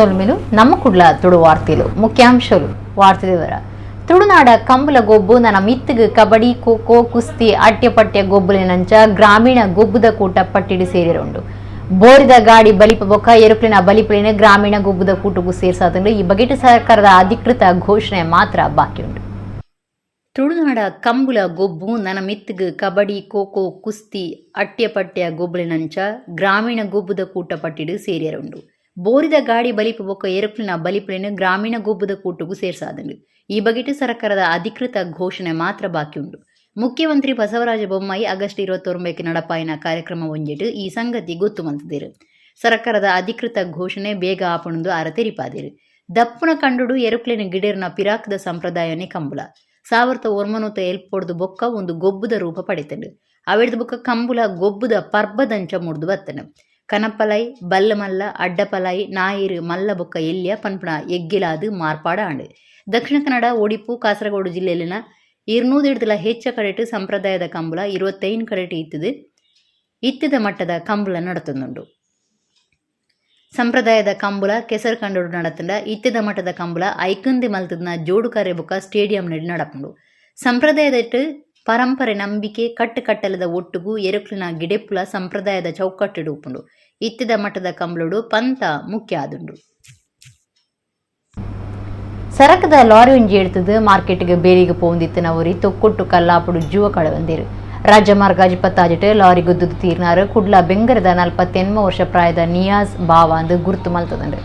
సొల్మిలు నమ్మ కుడ్ల ತುಳು ವಾರ್ತೆಲು ಮುಖ್ಯಾಂಶಲು ವಾರ್ತೆ ವಿವರ ತುಳುನಾಡ ಕಂಬುಲ ಗೊಬ್ಬು ನನ್ನ ಮಿತ್ತಿಗೆ ಕಬಡ್ಡಿ ಖೋಖೋ ಕುಸ್ತಿ ಅಟ್ಯಪಟ್ಯ ಗೊಬ್ಬುಲಿನಂಚ ಗ್ರಾಮೀಣ ಗೊಬ್ಬುದ ಕೂಟ ಪಟ್ಟಿಡಿ ಸೇರಿರುಂಡು ಬೋರಿದ ಗಾಡಿ ಬಲಿಪ ಬೊಕ್ಕ ಎರುಕಲಿನ ಬಲಿಪಲಿನ ಗ್ರಾಮೀಣ ಗೊಬ್ಬುದ ಕೂಟಗೂ ಸೇರಿಸಾದಂಡು ಈ ಬಗೆಟ್ ಸರ್ಕಾರದ ಅಧಿಕೃತ ಘೋಷಣೆ ಮಾತ್ರ ಬಾಕಿ ಉಂಟು. ತುಳುನಾಡ ಕಂಬುಲ ಗೊಬ್ಬು ನನ್ನ ಮಿತ್ತಿಗೆ ಕಬಡ್ಡಿ ಖೋಖೋ ಕುಸ್ತಿ ಅಟ್ಯಪಟ್ಯ ಗೊಬ್ಬುಲಿನಂಚ ಗ್ರಾಮೀಣ ಗೊಬ್ಬುದ ಕೂಟ ಪಟ್ಟಿಡು ಸೇರಿರುಂಡು ಬೋರಿದ ಗಾಡಿ ಬಲಿಪ ಬೊಕ್ಕ ಎರುಕಲಿನ ಬಲಿಪಲಿನ ಗ್ರಾಮೀಣ ಗೊಬ್ಬುದ ಕೂಟಗೂ ಸೇರಿಸಾದಂಡು ಈ ಬಗೆಟ್ ಸರ್ಕಾರದ ಅಧಿಕೃತ ಘೋಷಣೆ ಮಾತ್ರ ಬಾಕಿ ಉಂಟು. ಮುಖ್ಯಮಂತ್ರಿ ಬಸವರಾಜ ಬೊಮ್ಮಾಯಿ ಆಗಸ್ಟ್ 29 ನಡಪಾಯಿನ ಕಾರ್ಯಕ್ರಮ ಒಂಜಿಟ್ಟು ಈ ಸಂಗತಿ ಗೊತ್ತು ಮಂತಿದ್ದೀರು. ಸರ್ಕಾರದ ಅಧಿಕೃತ ಘೋಷಣೆ ಬೇಗ ಆಪಣದು ಅರತೆರಿಪಾದಿರು ದಪ್ಪುನ ಕಂಡುಡು ಎರುಕ್ಲಿನ ಗಿಡರ್ನ ಪಿರಾಕದ ಸಂಪ್ರದಾಯನೇ ಕಂಬುಲ 1970 ಬೊಕ್ಕ ಒಂದು ಗೊಬ್ಬುದ ರೂಪ ಪಡೆತಂಡು ಅವಿಡ್ದ ಬೊಕ್ಕ ಕಂಬುಲ ಗೊಬ್ಬುದ ಪರ್ಬದಂಚ ಮುಡ್ದು ಬತ್ತನು ಕನಪಲೈ ಬಲ್ಲಮಲ್ಲ ಅಡ್ಡಪಲೈ ನಾಯಿರು ಮಲ್ಲ ಬೊಕ್ಕ ಎಲ್ಯ ಪನ್ಪಣ ಎಗ್ಗಿಲಾದು ಮಾರ್ಪಾಡ ಆಂಡು ದಕ್ಷಿಣ ಕನ್ನಡ ಒಡಿಪು ಕಾಸರಗೋಡು ಜಿಲ್ಲೆಯಲ್ಲಿನ 200 ಹೆಚ್ಚ ಕಡೆಟು ಸಂಪ್ರದಾಯದ ಕಂಬುಲ 25 ಕಡೆಟು ಇತ್ತಿದ ಮಟ್ಟದ ಕಂಬುಲ ನಡತುಂಡು. ಸಂಪ್ರದಾಯದ ಕಂಬುಲ ಕೆಸರು ಕಂಡು ನಡತಂಡ ಇತ್ತಿದ ಮಟ್ಟದ ಕಂಬುಲ ಐಕಂದಿ ಮಲ್ತದನ ಜೋಡು ಕರೆ ಬೊಕ್ಕ ಸ್ಟೇಡಿಯಂ ನಡಿ ನಡಪುಂಡು. ಸಂಪ್ರದಾಯದಟ್ಟು ಪರಂಪರೆ ನಂಬಿಕೆ ಕಟ್ಟಲದ ಒಟ್ಟುಗೂ ಎರುಕಲಿನ ಗಿಡೆಪ್ಪುಲ ಸಂಪ್ರದಾಯದ ಚೌಕಟ್ಟು ಉಪ್ಪುಂಡು ಇತ್ತಿದ ಮಟ್ಟದ ಕಂಬಳುಡು ಪಂತ ಮುಖ್ಯ ಆದುಂಡು. ಸರಕದ ಲಾರಿ ಒಂಜಿ ಎಡ್ತದು ಮಾರ್ಕೆಟ್ಗೆ ಬೇಲಿಗೆ ಪೋಂದಿತ್ತಿನವರಿ ತೊಕ್ಕೊಟ್ಟು ಕಲ್ಲಾಪುಡು ಜೀವ ಕಳವಂದಿರು ರಾಜಮಾರ್ಗ 26 ಲಾರಿ ಗುದ್ದುದು ತೀರ್ನಾರು ಕುಡ್ಲ ಬೆಂಗರದ 48 ವರ್ಷ ಪ್ರಾಯದ ನಿಯಾಜ್ ಬಾವ ಅಂದು ಗುರುತು ಮಲ್ತದಂಡು.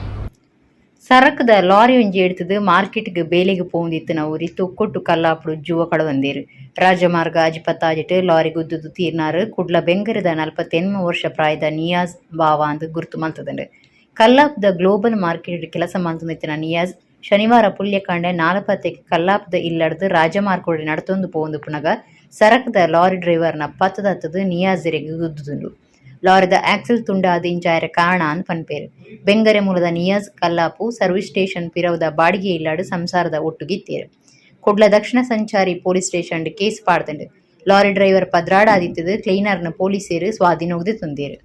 ಸರಕದ ಲಾರಿ ಒಂಜಿ ಎಡ್ತದು ಮಾರ್ಕೆಟ್ಗೆ ಬೇಲಿಗೆ ಪೋಂದಿತ್ತಿನವರಿ ತೊಕ್ಕೊಟ್ಟು ಕಲ್ಲಾಪುಡು ಜೀವ ಕಳವಂದಿರು ರಾಜಮಾರ್ಗ 26 ಲಾರಿ ಗುದ್ದುದು ತೀರ್ನಾರು ಕುಡ್ಲ ಬೆಂಗರದ 48 ವರ್ಷ ಪ್ರಾಯದ ನಿಯಾಜ್ ಬಾವ ಅಂದು ಗುರುತು ಮಲ್ತದಂಡು. ಕಲ್ಲಾಪದ ಗ್ಲೋಬಲ್ ಮಾರ್ಕೆಟ್ ಕೆಲಸ ಮಲ್ತುನಿತ್ತಿನ ನಿಯಾಜ್ ಶನಿವಾರ ಪುಲ್ಯಕಾಂಡೆ 40 ಕಲ್ಲಾಪದ ಇಲ್ಲಡ್ದು ರಾಜಮಾರ್ಗೋಡಿ ನಡತೊಂದು ಪೋಂದು ಪುನಗ ಸರಕದ ಲಾರಿ ಡ್ರೈವರ್ನ ಪತ್ತದತ್ತದು ನಿಯಾಜರಿಗೆ ಗುದ್ದುದುಂಡು. ಲಾರಿದ ಆಕ್ಸಲ್ ತುಂಡಾದ ಇಂಚಾಯರ ಕಾರಣ ಅಂದ್ ಪನ್ಪೇರು ಬೆಂಗರೆ ಮೂಲದ ನಿಯಾಜ್ ಕಲ್ಲಾಪು ಸರ್ವಿಸ್ ಸ್ಟೇಷನ್ ಪಿರವದ ಬಾಡಿಗೆ ಇಲ್ಲಾಡು ಸಂಸಾರದ ಒಟ್ಟುಗಿತ್ತೇರು ಕೊಡ್ಲ ದಕ್ಷಿಣ ಸಂಚಾರಿ ಪೊಲೀಸ್ ಸ್ಟೇಷನ್ ಕೇಸ್ ಪಾಡ್ದಂಡು ಲಾರಿ ಡ್ರೈವರ್ ಪದ್ರಾಡಾದಿತ್ತದು ಕ್ಲೀನರ್ನ ಪೊಲೀಸರು ಸ್ವಾಧೀನೋಗದೆ ತುಂದೇರು.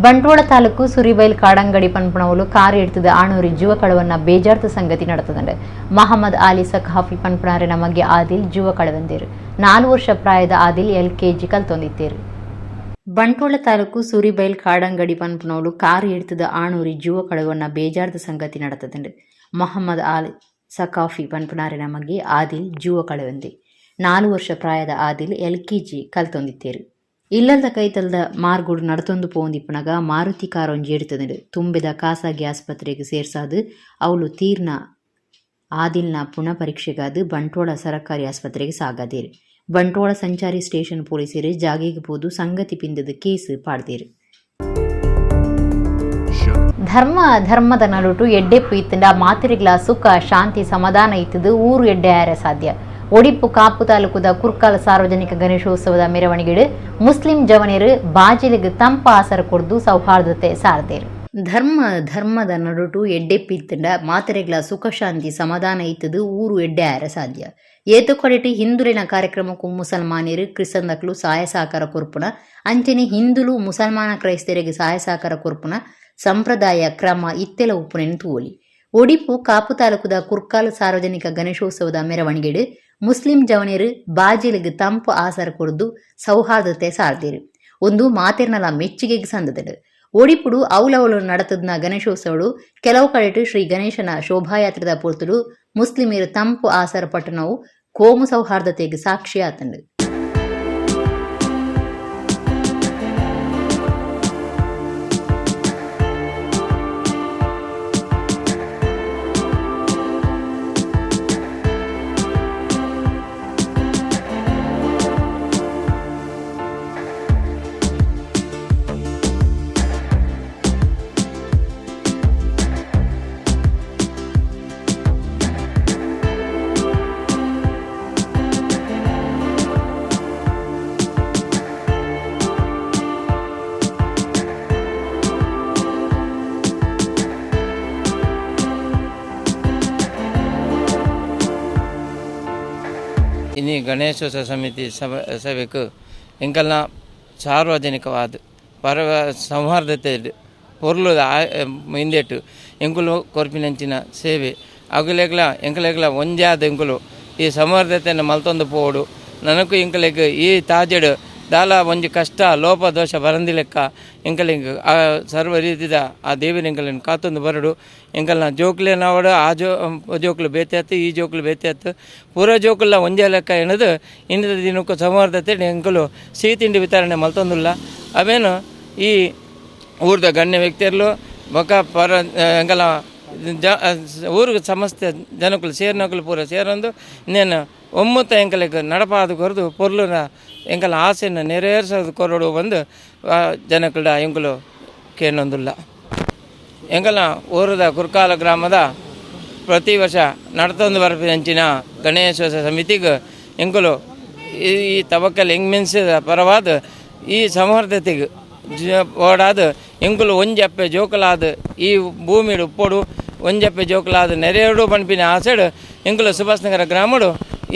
ಬಂಟ್ವಾಳ ತಾಲೂಕು ಸುರಿಬೈಲ್ ಕಾಡಂಗಡಿ ಪನ್ಪಣವಲು ಕಾರು ಎಡ್ತದ ಆಣೂರಿ ಜೀವ ಕಳವನ್ನ ಬೇಜಾರ್ತ ಸಂಗತಿ ನಡೆತದಂಡೆ ಮಹಮ್ಮದ್ ಆಲಿ ಸಖಾಫಿ ಪನ್ಪಣಾರೆ ನಮಗೆ ಆದಿಲ್ ಜೀವ ಕಳವಂದೇರು 4 ವರ್ಷ ಪ್ರಾಯದ ಆದಿಲ್ LKG ಕಲ್ತೊಂದಿತ್ತೇರು. ಬಂಟ್ವಾಳ ತಾಲೂಕು ಸುರಿಬೈಲ್ ಕಾಡಂಗಡಿ ಪನ್ಪಣವಲು ಕಾರು ಎಡ್ತದ ಆಣೂರಿ ಜೀವ ಕಳವನ್ನ ಬೇಜಾರ್ತ ಸಂಗತಿ ನಡೆತದಂಡೆ ಮಹಮ್ಮದ್ ಆಲಿ ಸಖಾಫಿ ಪನ್ಪಣಾರೆ ನಮಗೆ ಆದಿಲ್ ಜೀವ ಕಳವಂದೆ 4 ವರ್ಷ ಪ್ರಾಯದ ಆದಿಲ್ LKG ಕಲ್ತೊಂದಿತ್ತೇರು. ಇಲ್ಲದ ಕೈತಲ್ದ ಮಾರ್ಗೋಡು ನಡತೊಂದು ಪೋಂದಿಪ್ಪನಗ ಮಾರುತಿ ಕಾರೊಂಜಿ ಎಡ್ತದಂಡು ತುಂಬಿದ ಖಾಸಗಿ ಆಸ್ಪತ್ರೆಗೆ ಸೇರ್ಸಾದು ಅವಳು ತೀರ್ನ ಆದಿಲ್ನ ಪುನಃ ಪರೀಕ್ಷೆಗಾದು ಬಂಟ್ವಾಳ ಸರಕಾರಿ ಆಸ್ಪತ್ರೆಗೆ ಸಾಗದೇರು. ಬಂಟ್ವಾಳ ಸಂಚಾರಿ ಸ್ಟೇಷನ್ ಪೊಲೀಸರು ಜಾಗಿಗೆ ಪೋದು ಸಂಗತಿ ಪಿಂದದ ಕೇಸ್ ಪಾಡ್ದೇರು. ಧರ್ಮದ ನಡುಟು ಎಡ್ಡೆಪ್ಪು ಇತ್ತಂಡ ಮಾತಿರಿಗ್ಲ ಸುಖ ಶಾಂತಿ ಸಮಾಧಾನ ಇತ್ತದು ಊರು ಎಡ್ಡೆಯಾರೆ ಸಾಧ್ಯ ಒಡಿಪ್ಪು ಕಾಪು ತಾಲೂಕುದ ಕುರ್ಕಾಲ ಸಾರ್ವಜನಿಕ ಗಣೇಶೋತ್ಸವದ ಮೆರವಣಿಗೆ ಮುಸ್ಲಿಂ ಜವನಿಯರು ಬಾಜಿಲಿಗೆ ತಂಪ ಆಸರ ಕೊಡ್ದು ಸೌಹಾರ್ದತೆ ಸಾರ್ದೇರು. ಧರ್ಮದ ನಡುಟು ಎಡ್ಡೆಪ್ಪಿತ್ತಂಡ ಮಾತೆರೆಗ್ಲ ಸುಖ ಶಾಂತಿ ಸಮಾಧಾನ ಇತ್ತದು ಊರು ಎಡ್ಡೆಯಾರ ಸಾಧ್ಯ ಏತು ಕೊಡೆಟಿ ಹಿಂದುಲಿನ ಕಾರ್ಯಕ್ರಮಕ್ಕೂ ಮುಸಲ್ಮಾನಿಯರು ಕ್ರಿಸ್ತಂದಕ್ಲು ಸಹಾಯ ಸಹಕಾರ ಕೊರ್ಪುನ ಅಂಚನೆ ಹಿಂದುಲು ಮುಸಲ್ಮಾನ ಕ್ರೈಸ್ತರಿಗೆ ಸಹಾಯ ಸಹಕಾರ ಕೊರ್ಪುನ ಸಂಪ್ರದಾಯ ಕ್ರಮ ಇತ್ತೆಲ ಉಪ್ಪುನೆನು ತೂಲಿ ಒಡಿಪು ಕಾಪು ತಾಲೂಕುದ ಕುರ್ಕಾಲು ಸಾರ್ವಜನಿಕ ಗಣೇಶೋತ್ಸವದ ಮೆರವಣಿಗೆ ಮುಸ್ಲಿಂ ಜವನಿಯರು ಬಾಜಿಲಿಗೆ ತಂಪು ಆಸರ ಕೊಡ್ದು ಸೌಹಾರ್ದತೆ ಸಾರ್ದಿರು ಒಂದು ಮಾತಿರ್ನಲ ಮೆಚ್ಚುಗೆಗೆ ಸಂದದರು. ಒಡಿಪುಡು ಅವಲವಳು ನಡತದ್ನ ಗಣೇಶೋತ್ಸವಡು ಕೆಲವು ಕಡೆಟು ಶ್ರೀ ಗಣೇಶನ ಶೋಭಾಯಾತ್ರದ ಪೊರ್ತುಡು ಮುಸ್ಲಿಮರು ತಂಪು ಆಸರ ಪಟ್ಟಣವು ಕೋಮು ಸೌಹಾರ್ದತೆಗೆ ಸಾಕ್ಷಿ ಆತಂಡು. ಗಣೇಶೋತ್ಸವ ಸಮಿತಿ ಸಭೆಗೆ ಎಂಕಲ್ನ ಸಾರ್ವಜನಿಕವಾದ ಪರವ ಸೌಹಾರ್ದತೆ ಪೊರ್ಲು ಹಿಂದೆಟ್ಟು ಎಂಕುಲು ಕೊರ್ಪಿನಂಚಿನ ಸೇವೆ ಅಗುಲೆಗ್ಲ ಎಂಕಲೆಗ್ಲ ಒಂಜೇ ಆದ ಎಂಕುಲು ಈ ಸೌಹಾರ್ದತೆಯನ್ನು ಮಲ್ತೊಂದು ಪೋಡು ನನಗೂ ಎಂಕಲೆಗ್ ಈ ತಾಜೆಡು ದಾಲ ಒಂಜಿ ಕಷ್ಟ ಲೋಪ ದೋಷ ಬರಂದಿಲೆಕ್ಕ ಎಂಕಲಿಂಗ್ ಆ ಸರ್ವ ರೀತಿದ ಆ ದೇವಿನ ಎಂಕಲಿನ ಕಾತೊಂದು ಬರಡು ಎಂಕಲ್ನ ಜೋಕ್ಲೆ ನಾವಡು ಆ ಜೋಕ್ಲು ಬೇತೆತ್ತು ಈ ಜೋಕ್ಲು ಬೇತೆತ್ತು ಪೂರ ಜೋಕುಲ್ಲ ಒಂಜೇ ಲೆಕ್ಕ ಎಣದು ಇನ್ನದ ದಿನಕ್ಕೂ ಸೌಹಾರ್ದತೆ ಎಂಕಲು ಸಿಹಿ ತಿಂಡಿ ವಿತರಣೆ ಮಲ್ತೊಂದುಲ್ಲ ಅವೇನು ಈ ಊರ್ದ ಗಣ್ಯ ವ್ಯಕ್ತಿಯರ್ಲು ಬೊಕ್ಕ ಪರ ಎಂಕಲ ಊರಿಗೆ ಸಮಸ್ತ ಜನಕ್ಕಳು ಸೇರಿನಕಲು ಪೂರ ಸೇರೊಂದು ಇನ್ನೇನು ಒಮ್ಮತ ಎಂಕಲಿಗೆ ನಡಪಾದ ಕೊರದು ಪೊರ್ಲುನ ಎಂಕಲ ಆಸೆಯನ್ನು ನೆರವೇರಿಸೋದು ಕೊರಡು ಬಂದು ಜನಕ್ಕಳ ಎಂಕಲು ಕೇಳೊಂದಿಲ್ಲ ಎಂಕಲ ಊರದ ಕುರ್ಕಾಲ ಗ್ರಾಮದ ಪ್ರತಿ ವರ್ಷ ನಡತೊಂದು ಬರಪಿನಂಚಿನ ಗಣೇಶೋತ್ಸವ ಸಮಿತಿಗೆ ಎಂಕಲು ಈ ತವಕಲ್ ಹೆಂಗ್ ಮೆನ್ಸಿದ ಪರವಾದ ಈ ಸೌಹಾರ್ದತೆಗೆ ಓಡಾದ ಎಂಕುಲು ಒಂಜಪ್ಪೆ ಜೋಕಲಾದ ಈ ಭೂಮಿಡು ಉಪ್ಪೊಡು ಒಂಜಪ್ಪೆ ಜೋಕಲಾದ ನೆರೆಯಡು ಪಂಪಿನ ಆಸೆಡು ಎಂಕುಲು ಸುಭಾಷ್ ನಗರ ಗ್ರಾಮಡು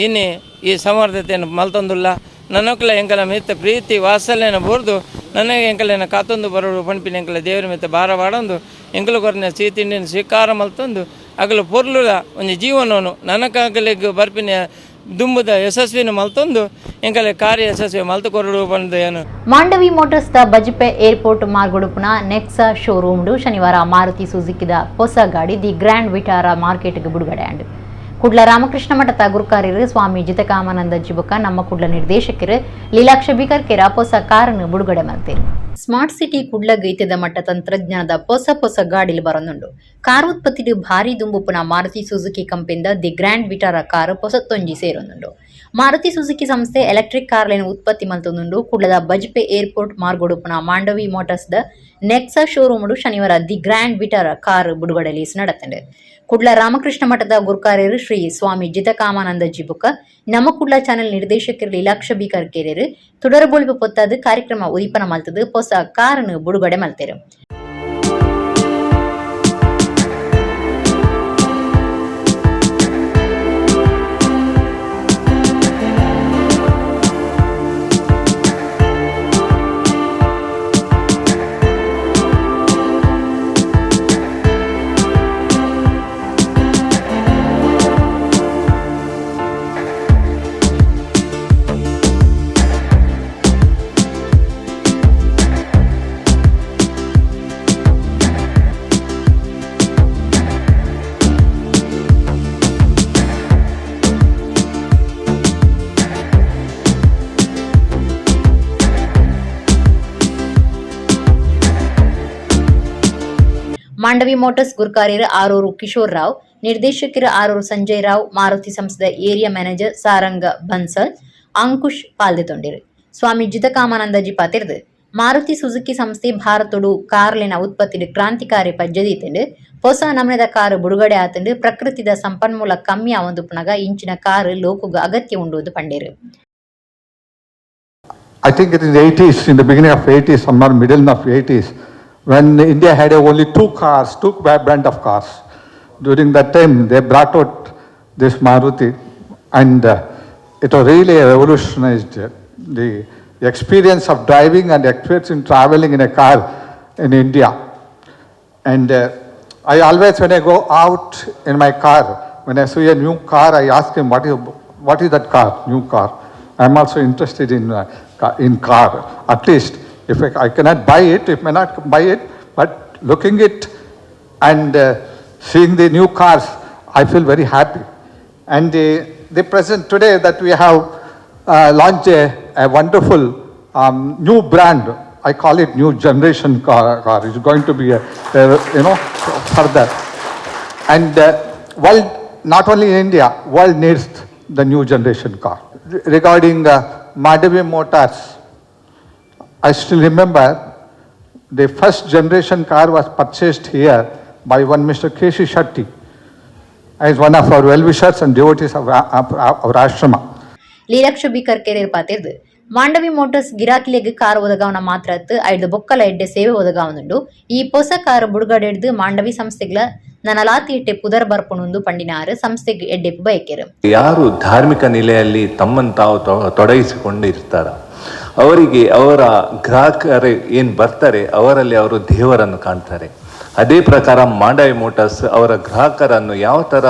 ಇನ್ನಿ ಈ ಸೌಹಾರ್ದತೆಯನ್ನು ಮಲ್ತೊಂದುಲ್ಲ ನನ್ನೊಕ್ಕಲ ಎಂಕಲ ಮಿತ್ತ ಪ್ರೀತಿ ವಾತ್ಸಲ್ಯನ ಬೋರ್ದು ನನಗೆ ಎಂಕಲೇನ ಕಾತೊಂದು ಬರೋಡು ಪಂಪಿನ ಎಂಕಲ ದೇವರ ಮಿತ್ತ ಭಾರವಾಡೊಂದು ಎಂಕಲು ಕೊರನೆ ಸಿಹಿ ತಿಂಡಿನ ಸ್ವೀಕಾರ ಮಲ್ತೊಂದು ಅಗಲು ಪೊರ್ಲುದ ಒಂದು ಜೀವನವನ್ನು ನನಕಾಗಲಿಗೆ ಬರ್ಪಿನ ದುಂಬುದ ಯಶಸ್ವಿನ ಮಲ್ತೊಂದು ಎಂಕಲೆ ಕಾರ್ಯ ಯಶಸ್ವಿ ಮಲ್ತು ಕೊರಡು ಬಂದು ಏನು ಮಾಂಡವಿ ಮೋಟರ್ಸ್ ದ ಬಜ್ಪೆ ಏರ್ಪೋರ್ಟ್ ಮಾರ್ಗೊಡುಪುನ ನೆಕ್ಸಾ ಶೋರೂಮ್ಡು ಶನಿವಾರ ಮಾರುತಿ ಸುಜುಕಿದ ಹೊಸ ಗಾಡಿ ದಿ ಗ್ರ್ಯಾಂಡ್ ವಿಟಾರ ಮಾರ್ಕೆಟ್ಗೆ ಬಿಡುಗಡೆ ಆಂಡು ಕುಡ್ಲ ರಾಮಕೃಷ್ಣ ಮಠದ ಗುರುಕಾರ್ಯರು ಸ್ವಾಮಿ ಜಿತಕಾಮಾನಂದ ಜಿಬುಕ ನಮ್ಮ ಕುಡ್ಲ ನಿರ್ದೇಶಕರು ಲೀಲಾಕ್ಷ ಬಿಕರ್ಕೆರ ಹೊಸ ಕಾರನ್ನು ಬಿಡುಗಡೆ ಮಾಡ್ತಾರೆ. ಸ್ಮಾರ್ಟ್ ಸಿಟಿ ಕುಡ್ಲ ಗೈತದ ಮಟ್ಟ ತಂತ್ರಜ್ಞಾನದ ಹೊಸ ಗಾಡಿಲು ಬರೊಂದುಂಡು. ಕಾರ್ ಉತ್ಪತ್ತಿಡು ಭಾರಿ ದುಂಬುಪುನ ಮಾರುತಿ ಸುಜುಕಿ ಕಂಪನಿದ ದಿ ಗ್ರ್ಯಾಂಡ್ ವಿಟಾರ ಕಾರ್ ಹೊಸತ್ತೊಂಜಿ ಸೇರೊಂದುಂಡು. ಮಾರುತಿ ಸುಜುಕಿ ಸಂಸ್ಥೆ ಎಲೆಕ್ಟ್ರಿಕ್ ಕಾರ್ಲೆನ ಉತ್ಪತ್ತಿ ಮಲ್ತೊಂದುಂಡು. ಕುಡ್ಲದ ಬಜ್ಪೆ ಏರ್ಪೋರ್ಟ್ ಮಾರ್ಗೊಡುಪುನ ಮಾಂಡವಿ ಮೋಟರ್ಸ್ ದ ನೆಕ್ಸಾ ಶೋರೂಮ್ಡು ಶನಿವಾರ ದಿ ಗ್ರ್ಯಾಂಡ್ ವಿಟಾರ ಕಾರ್ ಬಿಡುಗಡೆ ಲೀಸ್ ನಡೆತಂಡೆ. ಕುಡ್ಲ ರಾಮಕೃಷ್ಣ ಮಠದ ಗುರುಕಾರ್ಯರು ಶ್ರೀ ಸ್ವಾಮಿ ಜಿತಕಾಮಾನಂದ ಜಿಬುಕ ನಮ್ಮ ಕುಡ್ಲ ಚಾನೆಲ್ ನಿರ್ದೇಶಕರು ಲೀಲಾಕ್ಷ ಬಿಕರ್ಕೆರೆರು ತುಡರಬೊಳಿಪು ಪೊತ್ತಾದ ಕಾರ್ಯಕ್ರಮ ಉದಿಪನ ಮಲ್ತದು ಹೊಸ ಕಾರನ್ನು ಬಿಡುಗಡೆ ಮಲ್ತೆರು. ಮಾಂಡವಿ ಮೋಟರ್ಸ್ ಗುರುಕಾರ್ಯರು ಆರೂರು ಕಿಶೋರ್ ರಾವ್, ನಿರ್ದೇಶಕರು ಆರೂರು ಸಂಜಯ್ ರಾವ್, ಮಾರುತಿ ಸಂಸ್ಥೆದ ಏರಿಯಾ ಮ್ಯಾನೇಜರ್ ಸಾರಂಗ ಬನ್ಸಲ್, ಅಂಕುಶ್ ಪಾಲ್ದೆತೊಂಡಿರು. ಸ್ವಾಮಿ ಜಿತಕಾಮಾನಂದಜಿ ಪಾತಿರ್ದು ಮಾರುತಿ ಸುಜುಕಿ ಸಂಸ್ಥೆ ಭಾರತಡು ಕಾರ್ಲಿನ ಉತ್ಪತ್ತಿಡು ಕ್ರಾಂತಿಕಾರಿ ಪಜ್ಜದೀತಂಡು ಹೊಸ ನಮೂನೆದ ಕಾರು ಬಿಡುಗಡೆ ಆತಂಡು ಪ್ರಕೃತಿದ ಸಂಪನ್ಮೂಲ ಕಮ್ಮಿ ಆವಂದುಪುನಗ ಇಂಚಿನ ಕಾರು ಲೋಕುಗ ಅಗತ್ಯ ಉಂಡುವುದು ಪಂಡೇರು. I think it is 80s, in the beginning of 80s, somewhere middle of 80s, when India had only two brand of cars. During that time, they brought out this Maruti, and it was really revolutionized the experience of driving and experience in traveling in a car in India. And I always, when I go out in my car, when I see a new car, I ask him, what is that car, new car? I'm also interested in car, at least. If I cannot buy it, if I may not buy it, but looking it and seeing the new cars, I feel very happy. And the present today that we have launched a wonderful new brand. I call it new generation car. It's going to be further. And world, not only in India, world needs the new generation car. Regarding Madhavi Motors, I still remember the first generation car was purchased here by one Mr. K.C. Shetty, as one of our well-wishers and devotees of our ashrama. Leelaksha ಬಿಕರ್ಕೆರೆರ್ ಪಾತಿರ್ದು Mandovi motors ಗಿರಾಕಿಲೆಗ್ car ಒದಗಾವನ ಮಾತ್ರತ್ತು ಐದು ಬೊಕ್ಕಲ ಎಡ್ಡೆ ಸೇವೆ ಒದಗಾವನುಂಡು ಈ ಹೊಸ ಕಾರು ಬುಡುಗಡೆಡ್ದು ಮಾಂಡವಿ ಸಂಸ್ಥೆಗಳ ನನಲಾತಿ ಎಡ್ಡೆ ಪುದರ್ ಬರ್ಪುಣುಂದು ಪಂಡಿನಾರು ಸಂಸ್ಥೆಗೆ ಎಡ್ಡೆಪ್ಪು ಬಯಕೆರು. ಯಾರು ಧಾರ್ಮಿಕ ನೆಲೆಯಲ್ಲಿ ತಮ್ಮನ್ನು ತಾವು ತೊಡಗಿಸಿಕೊಂಡು ಇರ್ತಾರ ಅವರಿಗೆ ಅವರ ಗ್ರಾಹಕರು ಏನು ಬರ್ತಾರೆ ಅವರಲ್ಲಿ ಅವರು ದೇವರನ್ನು ಕಾಣ್ತಾರೆ. ಅದೇ ಪ್ರಕಾರ ಮಾಂಡವಿ ಮೋಟಾರ್ಸ್ ಅವರ ಗ್ರಾಹಕರನ್ನು ಯಾವ ಥರ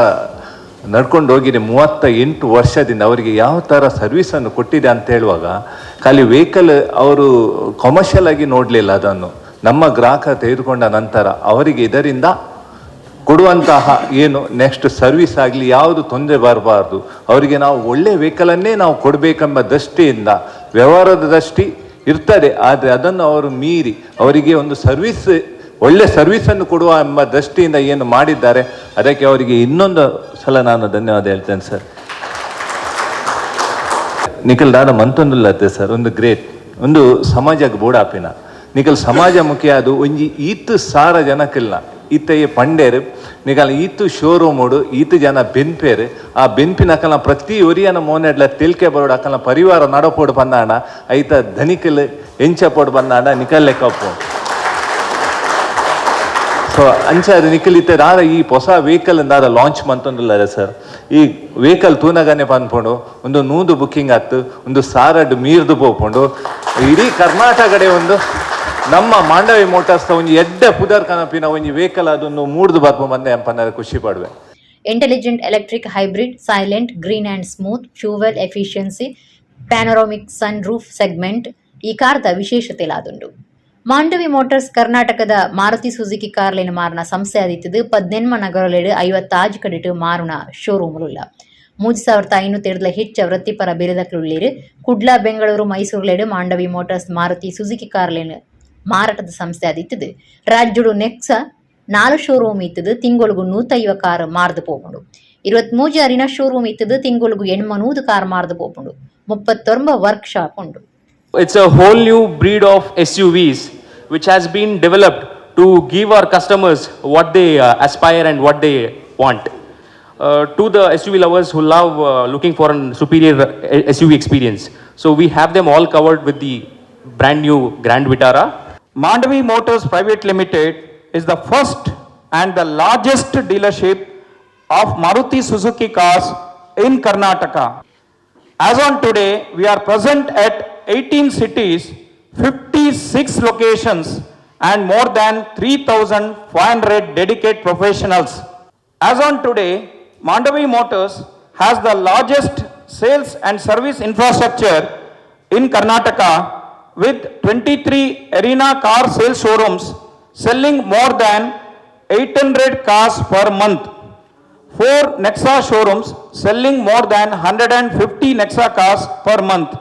ನಡ್ಕೊಂಡು ಹೋಗಿದೆ 38 ವರ್ಷದಿಂದ ಅವರಿಗೆ ಯಾವ ಥರ ಸರ್ವಿಸನ್ನು ಕೊಟ್ಟಿದೆ ಅಂತ ಹೇಳುವಾಗ ಖಾಲಿ ವೆಹಿಕಲ್ ಅವರು ಕಮರ್ಷಿಯಲ್ ಆಗಿ ನೋಡಲಿಲ್ಲ, ಅದನ್ನು ನಮ್ಮ ಗ್ರಾಹಕ ತೆಗೆದುಕೊಂಡ ನಂತರ ಅವರಿಗೆ ಇದರಿಂದ ಕೊಡುವಂತಹ ಏನು ನೆಕ್ಸ್ಟ್ ಸರ್ವಿಸ್ ಆಗಲಿ ಯಾವುದು ತೊಂದರೆ ಬರಬಾರ್ದು, ಅವರಿಗೆ ನಾವು ಒಳ್ಳೆ ವೆಹಿಕಲನ್ನೇ ನಾವು ಕೊಡಬೇಕೆಂಬ ದೃಷ್ಟಿಯಿಂದ ವ್ಯವಹಾರದ ದೃಷ್ಟಿ ಇರ್ತದೆ. ಆದರೆ ಅದನ್ನು ಅವರು ಮೀರಿ ಅವರಿಗೆ ಒಂದು ಒಳ್ಳೆ ಸರ್ವಿಸನ್ನು ಕೊಡುವ ಎಂಬ ದೃಷ್ಟಿಯಿಂದ ಏನು ಮಾಡಿದ್ದಾರೆ ಅದಕ್ಕೆ ಅವರಿಗೆ ಇನ್ನೊಂದು ಸಲ ನಾನು ಧನ್ಯವಾದ ಹೇಳ್ತೇನೆ ಸರ್. ನಿಖಲ್ ದಾದ ಮಂತೊಂದುಲ್ಲತ್ತೆ ಸರ್, ಒಂದು ಗ್ರೇಟ್ ಒಂದು ಸಮಾಜಕ್ಕೆ ಬೋಡಾಪಿನ ನಿಖಲ್ ಸಮಾಜ ಮುಖ್ಯ ಅದು ಒಂಜಿ ಈತು ಸಾರ ಜನಕ್ಕಿಲ್ಲ ಈತಯ್ಯ ಪಂಡೇರು ನಿಖಲ್ ಈತು ಶೋರೂಮೋಡು ಈತು ಜನ ಬೆನ್ಪೇರು ಆ ಬೆನ್ಪಿನ ಅಕ್ಕಲ ಪ್ರತಿ ಒರಿಯನ ಮೋನೆಡ್ಲ ತೆಲ್ಕೆ ಬರೋಡು ಅಕ್ಕಲ ಪರಿವಾರ ನಡಪೋಡು ಬಂದಾಣ ಐತ ಧನಿಕಲ್ ಎಂಚಪೋಡು ಬಂದಾಣ ನಿಖಲ್ ಲೆಕ್ಕಪ್ಪು. ಸೊ ಅಂಚಾದ ನಿಖಲಿತ್ತೆ ದಾದ ಈ ಹೊಸ ವೆಹಿಕಲ್ ದಾದ ಲಾಂಚ್ ಮಂತೊಂದುಲ್ಲದೆ ಸರ್. ಈ ವೆಹಿಕಲ್ ತೂನಗನೆ ಬಂದ್ಕೊಂಡು ಒಂದು 100 ಬುಕ್ಕಿಂಗ್ ಆಯ್ತು, ಒಂದು ಸಾರಡ್ ಮೀರ್ದು ಹೋಗ್ಕೊಂಡು ಇಡೀ ಕರ್ನಾಟಕಡೆ ಒಂದು ನಮ್ಮ ಮಾಂಡವಿ ಮೋಟಾರ್ಸ್ ಒಂಜಿ ಎಡ್ಡೆ ಪುದರ್ ಕನಪಿನ ಒಂಜಿ ವೆಹಿಕಲ್ ಅದೊಂದು 3 ಬರ್ಪು ಬಂದೆ ಎಂಪನ್ನ ಖುಷಿ ಪಡುವೆ. Intelligent electric hybrid, silent, green and smooth, fuel efficiency, panoramic sun roof segment ಈ ಕಾರ್ದ ವಿಶೇಷತೆಲಾದುಂಡು. ಮಾಂಡವಿ ಮೋಟಾರ್ಸ್ ಕರ್ನಾಟಕದ ಮಾರುತಿ ಸುಜುಕಿ ಕಾರ್ಲಿನ ಮಾರನ ಸಂಸ್ಥೆ ಆದಿತ್ತದು 18 ನಗರಲೆಡು 50 ಕಡಿಟ್ಟು ಮಾರುನ ಶೋರೂಮ್ಲುಲ್ಲ. 3500 ಹೆಚ್ಚು ವೃತ್ತಿಪರ ಬಿರುದಕ್ಳುಳ್ಳೀರು. ಕುಡ್ಲ, ಬೆಂಗಳೂರು, ಮೈಸೂರುಲೆಡು ಮಾಂಡವಿ ಮೋಟಾರ್ಸ್ ಮಾರುತಿ ಸುಜುಕಿ ಕಾರ್ಲಿನ ಮಾರಾಟದ ಸಂಸ್ಥೆ ಆದಿತ್ತದು. ರಾಜ್ಯಡು ನೆಕ್ಸ 4 ಶೋರೂಮ್ ಇತ್ತದು, ತಿಂಗೊಳಗು 150 ಕಾರ್ ಮಾರ್ದು ಪೋಪುಂಡು. 23 ಅರಿನ ಶೋರೂಮ್ ಇತ್ತದು, ತಿಂಗೊಳಗು 80 ಕಾರ್ ಮಾರ್ದು ಪೋಪುಂಡು. 39 ವರ್ಕ್ ಶಾಪ್ ಉಂಡು. It's a whole new breed of SUVs which has been developed to give our customers what they aspire and what they want. To the SUV lovers who love looking for a superior SUV experience. So we have them all covered with the brand new Grand Vitara. Mandavi Motors Private Limited is the first and the largest dealership of Maruti Suzuki cars in Karnataka. As on today, we are present at 18 cities, 56 locations and more than 3,500 dedicated professionals. As on today, Mandavi Motors has the largest sales and service infrastructure in Karnataka with 23 arena car sales showrooms selling more than 800 cars per month. 4 Nexa showrooms selling more than 150 Nexa cars per month.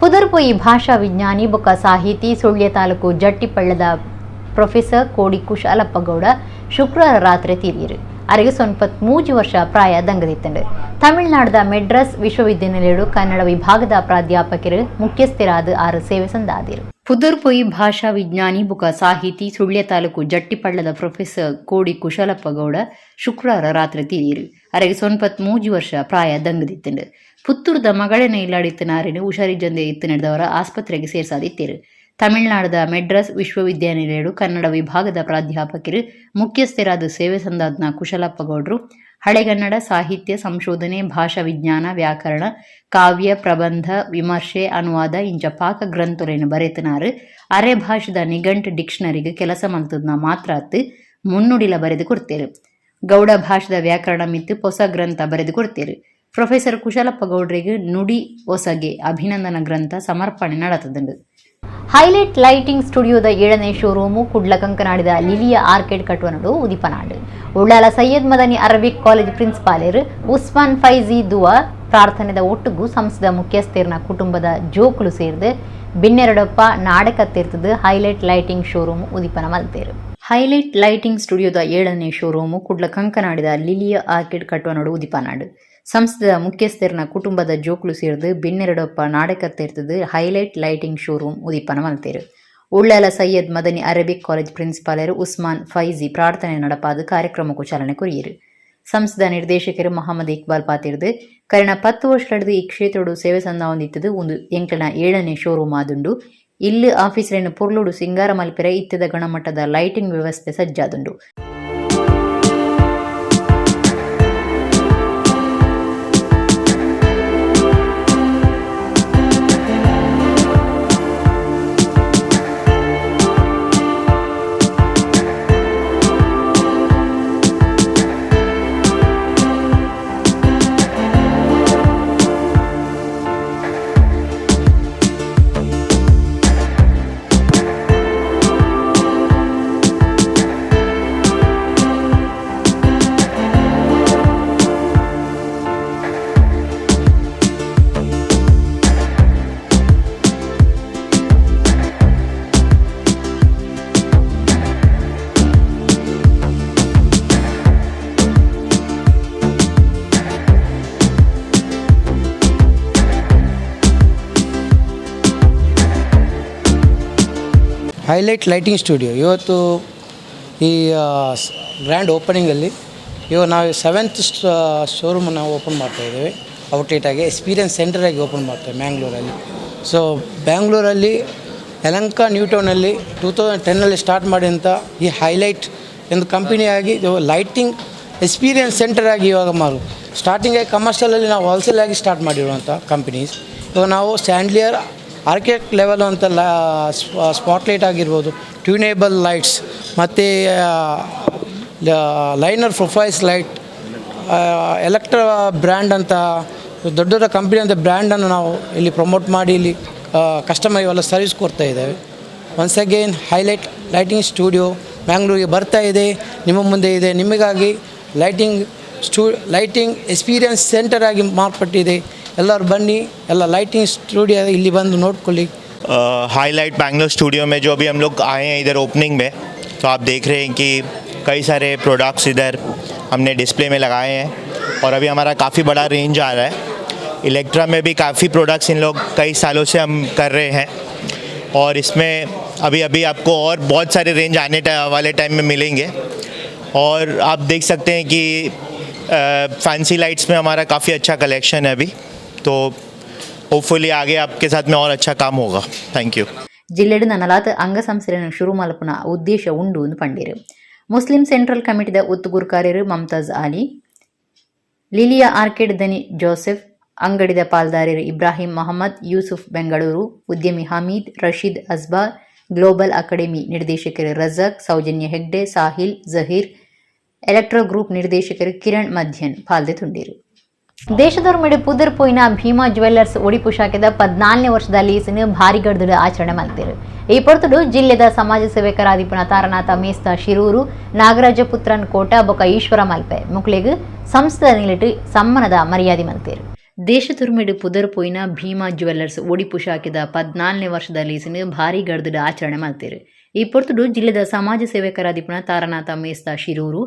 ಪುದರ್ಪೊಯಿ ಭಾಷಾ ವಿಜ್ಞಾನಿ ಬೊಕ್ಕ ಸಾಹಿತಿ Sullia taluk ಜಟ್ಟಿಪಳ್ಳದ professor ಕೋಡಿ ಕುಶಾಲಪ್ಪಗೌಡ ಶುಕ್ರವಾರ ರಾತ್ರಿ ತೀರಿಯರು. ಅರೆಗೆ 93 ವರ್ಷ ಪ್ರಾಯ ದಂಗದಿತ್ತಂಡು. ತಮಿಳುನಾಡದ ಮೆಡ್ರಾಸ್ ವಿಶ್ವವಿದ್ಯಾನಿಲಯಡು ಕನ್ನಡ ವಿಭಾಗದ ಪ್ರಾಧ್ಯಾಪಕರು ಮುಖ್ಯಸ್ಥರಾದ 6 ಸೇವೆ ಸಂದಾದಿರು. ಪುದರ್ಪೊಯಿ ಭಾಷಾ ವಿಜ್ಞಾನಿ ಬೊಕ್ಕ ಸಾಹಿತಿ ಸುಳ್ಯ ತಾಲೂಕು ಜಟ್ಟಿಪಳ್ಳದ ಪ್ರೊಫೆಸರ್ ಕೋಡಿ ಕುಶಾಲಪ್ಪಗೌಡ ಶುಕ್ರವಾರ ರಾತ್ರಿ ತೀರಿಯರು. ಅರೆಗೆ 93 ವರ್ಷ ಪ್ರಾಯ ದಂಗದಿತ್ತಂಡು. ಪುತ್ತೂರದ ಮಗಳನ ಇಲ್ಲಾಡಿತ್ತನಾರಿನ ಹುಷಾರಿಜ್ಜಂದೆ ಇತ್ತು ನಡೆದವರ ಆಸ್ಪತ್ರೆಗೆ ಸೇರ್ಸಾದಿತ್ತೇರು. ತಮಿಳುನಾಡದ ಮೆಡ್ರಾಸ್ ವಿಶ್ವವಿದ್ಯಾನಿಲಯಡು ಕನ್ನಡ ವಿಭಾಗದ ಪ್ರಾಧ್ಯಾಪಕರು ಮುಖ್ಯಸ್ಥರಾದ ಸೇವೆ ಸಂದಾದ್ನ ಕುಶಲಪ್ಪಗೌಡರು ಹಳೆಗನ್ನಡ ಸಾಹಿತ್ಯ ಸಂಶೋಧನೆ, ಭಾಷಾ ವಿಜ್ಞಾನ, ವ್ಯಾಕರಣ, ಕಾವ್ಯ, ಪ್ರಬಂಧ, ವಿಮರ್ಶೆ, ಅನುವಾದ ಇಂಚ ಪಾಕ ಗ್ರಂಥೊಲೆಯನ್ನು ಬರೆತನಾರು. ಅರೆ ಭಾಷೆದ ನಿಘಂಟ್ ಡಿಕ್ಷನರಿಗೆ ಕೆಲಸ ಮಲ್ತದ್ನ ಮಾತ್ರ ಅತ್ತು ಮುನ್ನುಡಿಲ ಬರೆದು ಕೊಡ್ತೇರು. ಗೌಡ ಭಾಷೆದ ವ್ಯಾಕರಣ ಮಿತ್ತು ಹೊಸ ಗ್ರಂಥ ಬರೆದು ಕೊಡ್ತೇರು. ಪ್ರೊಫೆಸರ್ ಕುಶಲಪ್ಪಗೌಡರಿಗೆ ನುಡಿ ಹೊಸಗೆ ಅಭಿನಂದನಾ ಗ್ರಂಥ ಸಮರ್ಪಣೆ ನಡೆತದಂಡು. ಹೈಲೈಟ್ ಲೈಟಿಂಗ್ ಸ್ಟುಡಿಯೋದ 7ನೇ ಶೋರೂಮು ಕುಡ್ಲ ಕಂಕನಾಡಿದ ಲಿಲಿಯ ಆರ್ಕೇಡ್ ಕಟ್ಟುವನಡು ಉದಿಪನಾಡು. ಉಳ್ಳಾಲ ಸೈಯದ್ ಮದನಿ ಅರಬಿಕ್ ಕಾಲೇಜ್ ಪ್ರಿನ್ಸಿಪಾಲರ್ ಉಸ್ಮಾನ್ ಫೈಜಿ ದುವಾ ಪ್ರಾರ್ಥನೆದ ಒಟ್ಟುಗು ಸಂಸ್ಥೆದ ಮುಖ್ಯಸ್ಥೇರ್ನ ಕುಟುಂಬದ ಜೋಕುಲು ಸೇರಿದು ಬಿನ್ನೆರಡಪ್ಪ ನಾಡಕತ್ತಿರ್ತದ ಹೈಲೈಟ್ ಲೈಟಿಂಗ್ ಶೋರೂಮ್ ಉದಿಪನ ಮಲ್ತೇರು. ಹೈಲೈಟ್ ಲೈಟಿಂಗ್ ಸ್ಟುಡಿಯೋದ 7ನೇ ಶೋರೂಮು ಕುಡ್ಲ ಕಂಕನಾಡಿದ ಲಿಲಿಯ ಆರ್ಕೇಡ್ ಕಟ್ಟುವನಡು ಉದಿಪನಾಡು. ಸಂಸ್ಥೆದ ಮುಖ್ಯಸ್ಥರನ ಕುಟುಂಬದ ಜೋಕ್ಲು ಸೇರಿದು ಬೆನ್ನೆರಡೊಪ್ಪ ನಾಡಕತ್ತಿರ್ತದು ಹೈಲೈಟ್ ಲೈಟಿಂಗ್ ಶೋರೂಮ್ ಉದಿಪನ ಮಲ್ತೇರು. ಉಳ್ಳಾಲ ಸೈಯದ್ ಮದನಿ ಅರೇಬಿಕ್ ಕಾಲೇಜ್ ಪ್ರಿನ್ಸಿಪಾಲರು ಉಸ್ಮಾನ್ ಫೈಜಿ ಪ್ರಾರ್ಥನೆ ನಡಪಾದ ಕಾರ್ಯಕ್ರಮಕ್ಕೂ ಚಾಲನೆ ಕೊರಿಯರು. ಸಂಸ್ಥೆದ ನಿರ್ದೇಶಕರು ಮೊಹಮ್ಮದ್ ಇಕ್ಬಾಲ್ ಪಾತಿರ್ದು ಕರೆನ 10 ವರ್ಷ ಈ ಕ್ಷೇತ್ರಡು ಸೇವೆ ಸಂದ ಹೊಂದಿತ್ತದು ಒಂದು ಎಂಕ್ಲನ 7ನೇ ಶೋರೂಮ್ ಆದುಂಡು. ಇಲ್ಲಿ ಆಫೀಸರನ್ನು ಪೊರ್ಲುಡು ಸಿಂಗಾರ ಮಲ್ಪೆರೆ ಇತ್ತದ ಗುಣಮಟ್ಟದ ಲೈಟಿಂಗ್ ವ್ಯವಸ್ಥೆ ಸಜ್ಜಾದುಂಡು. ಹೈಲೈಟ್ ಲೈಟಿಂಗ್ ಸ್ಟುಡಿಯೋ ಇವತ್ತು ಈ ಗ್ರ್ಯಾಂಡ್ ಓಪನಿಂಗಲ್ಲಿ ನಾವು 7th ಶೋರೂಮ್ ನಾವು ಓಪನ್ ಮಾಡ್ತಾಯಿದ್ದೇವೆ. ಔಟ್ಲೆಟಾಗಿ ಎಕ್ಸ್ಪೀರಿಯನ್ಸ್ ಸೆಂಟರಾಗಿ ಓಪನ್ ಮಾಡ್ತೇವೆ ಮ್ಯಾಂಗ್ಳೂರಲ್ಲಿ. ಸೊ ಬ್ಯಾಂಗ್ಳೂರಲ್ಲಿ ಯಲಹಂಕ ನ್ಯೂ ಟೌನಲ್ಲಿ 2010 ಸ್ಟಾರ್ಟ್ ಮಾಡಿದಂಥ ಈ ಹೈಲೈಟ್ ಒಂದು ಕಂಪನಿಯಾಗಿ ಲೈಟಿಂಗ್ ಎಕ್ಸ್ಪೀರಿಯನ್ಸ್ ಸೆಂಟರಾಗಿ ಇವಾಗ ಸ್ಟಾರ್ಟಿಂಗಾಗಿ ಕಮರ್ಷಿಯಲಲ್ಲಿ ನಾವು ಹೋಲ್ಸೇಲಾಗಿ ಸ್ಟಾರ್ಟ್ ಮಾಡಿರುವಂಥ ಕಂಪನೀಸ್. ಇವಾಗ ನಾವು ಸ್ಟ್ಯಾಂಡ್ಲಿಯರ್ ಆರ್ಕಿಟೆಕ್ಟ್ ಲೆವೆಲ್ ಅಂತ ಸ್ಪಾಟ್ಲೈಟ್ ಆಗಿರ್ಬೋದು, ಟ್ಯೂನೇಬಲ್ ಲೈಟ್ಸ್ ಮತ್ತು ಲೈನರ್ ಪ್ರೊಫೈಲ್ಸ್ ಲೈಟ್, ಎಲೆಕ್ಟ್ರಾ ಬ್ರ್ಯಾಂಡ್ ಅಂತ ದೊಡ್ಡ ದೊಡ್ಡ ಕಂಪ್ನಿ ಅಂತ ಬ್ರ್ಯಾಂಡನ್ನು ನಾವು ಇಲ್ಲಿ ಪ್ರಮೋಟ್ ಮಾಡಿ ಇಲ್ಲಿ ಕಸ್ಟಮರ್ ಇವೆಲ್ಲ ಸರ್ವಿಸ್ ಕೊಡ್ತಾ ಇದ್ದೇವೆ. Once again highlight lighting studio ಬ್ಯಾಂಗ್ಳೂರಿಗೆ ಬರ್ತಾ ಇದೆ, ನಿಮ್ಮ ಮುಂದೆ ಇದೆ. ನಿಮಗಾಗಿ ಲೈಟಿಂಗ್ ಎಕ್ಸ್ಪೀರಿಯನ್ಸ್ ಸೆಂಟರ್ ಆಗಿ ಮಾರ್ಪಟ್ಟಿದೆ. ಎಲ್ಲರೂ बन्नी ಎಲ್ಲ लाइटिंग स्टूडियो इल्ली बंद नोटकोली. हाईलाइट बैंगलोर स्टूडियो में जो अभी हम लोग आए हैं इधर ओपनिंग में, तो आप देख रहे हैं कि कई सारे प्रोडक्ट्स इधर हमने डिस्प्ले में लगाए हैं और अभी हमारा काफ़ी बड़ा रेंज आ रहा है. इलेक्ट्रा में भी काफ़ी प्रोडक्ट्स इन लोग कई सालों से हम कर रहे हैं और इसमें अभी अभी आपको और बहुत सारे रेंज आने वाले टाइम में मिलेंगे. और आप देख सकते हैं कि फैंसी लाइट्स में हमारा काफ़ी अच्छा कलेक्शन है अभी, तो होपफुली आगे आपके साथ में और अच्छा काम होगा. Thank you. ಜಿಲ್ಲೆಡು ನನಲಾತ ಅಂಗಸಂಸ್ಥೆಯನ್ನು ಶುರು ಮಲ್ಪುನ ಉದ್ದೇಶ ಉಂಡು ಎಂದು ಪಂಡಿರು. ಮುಸ್ಲಿಂ ಸೆಂಟ್ರಲ್ ಕಮಿಟಿದ ಉತ್ತುಗುರು ಕಾರ್ಯರು ಮಮ್ತಾಜ್ ಆಲಿ, ಲಿಲಿಯಾ ಆರ್ಕಿಡ್ ದನಿ ಜೋಸೆಫ್, ಅಂಗಡಿದ ಪಾಲ್ದಾರರು ಇಬ್ರಾಹಿಂ ಮೊಹಮ್ಮದ್, ಯೂಸುಫ್ ಬೆಂಗಳೂರು, ಉದ್ಯಮಿ ಹಮೀದ್, ರಶೀದ್ ಅಸ್ಬಾರ್, ಗ್ಲೋಬಲ್ ಅಕಾಡೆಮಿ ನಿರ್ದೇಶಕರು ರಜಾಕ್, ಸೌಜನ್ಯ ಹೆಗ್ಡೆ, ಸಾಹಿಲ್, ಜಹೀರ್, ಎಲೆಕ್ಟ್ರೋ ಗ್ರೂಪ್ ನಿರ್ದೇಶಕರು ಕಿರಣ್ ಮಧ್ಯನ್ ಪಾಲ್ದೆ ತುಂಡಿರು. ದೇಶದೊರ್ಮೆಡು ಪುದರ್ ಪೋಯಿನ ಭೀಮಾ ಜ್ಯುವೆಲ್ಲರ್ಸ್ ಒಡಿಪು ಶಾಖೆದ 14ನೇ ವರ್ಷದ ಲೀಸಿನ ಭಾರಿ ಗಡ್ದಡ ಆಚರಣೆ ಮಲ್ತಿರು. ಈ ಪೊರ್ತುಡು ಜಿಲ್ಲೆದ ಸಮಾಜ ಸೇವಕರಾದಿಪುನ ತಾರನಾಥ ಮೇಸ್ತ ಶಿರೂರು, ನಾಗರಾಜ ಪುತ್ರನ್ ಕೋಟ ಬೊಕ ಈಶ್ವರ ಮಲ್ಪೆ ಮುಕ್ಲೆಗ್ ಸಂಸ್ಥೆ ನಿಲಿಟ್ಟು ಸಮ್ಮನದ ಮರ್ಯಾದೆ ಮಲ್ತಿರು. ದೇಶದೊರ್ಮೆಡು ಪುದರ್ ಪೋಯಿನ ಭೀಮಾ ಜ್ಯುವೆಲ್ಲರ್ಸ್ ಒಡಿಪು ಶಾಖೆದ 14ನೇ ವರ್ಷದ ಲೀಸಿನ ಭಾರಿ ಗಡ್ದಡ ಆಚರಣೆ ಮಲ್ತಿರು. ಈ ಪೊರ್ತುಡು ಜಿಲ್ಲೆದ ಸಮಾಜ ಸೇವಕರಾದಿಪುನ ತಾರನಾಥ ಮೇಸ್ತ ಶಿರೂರು,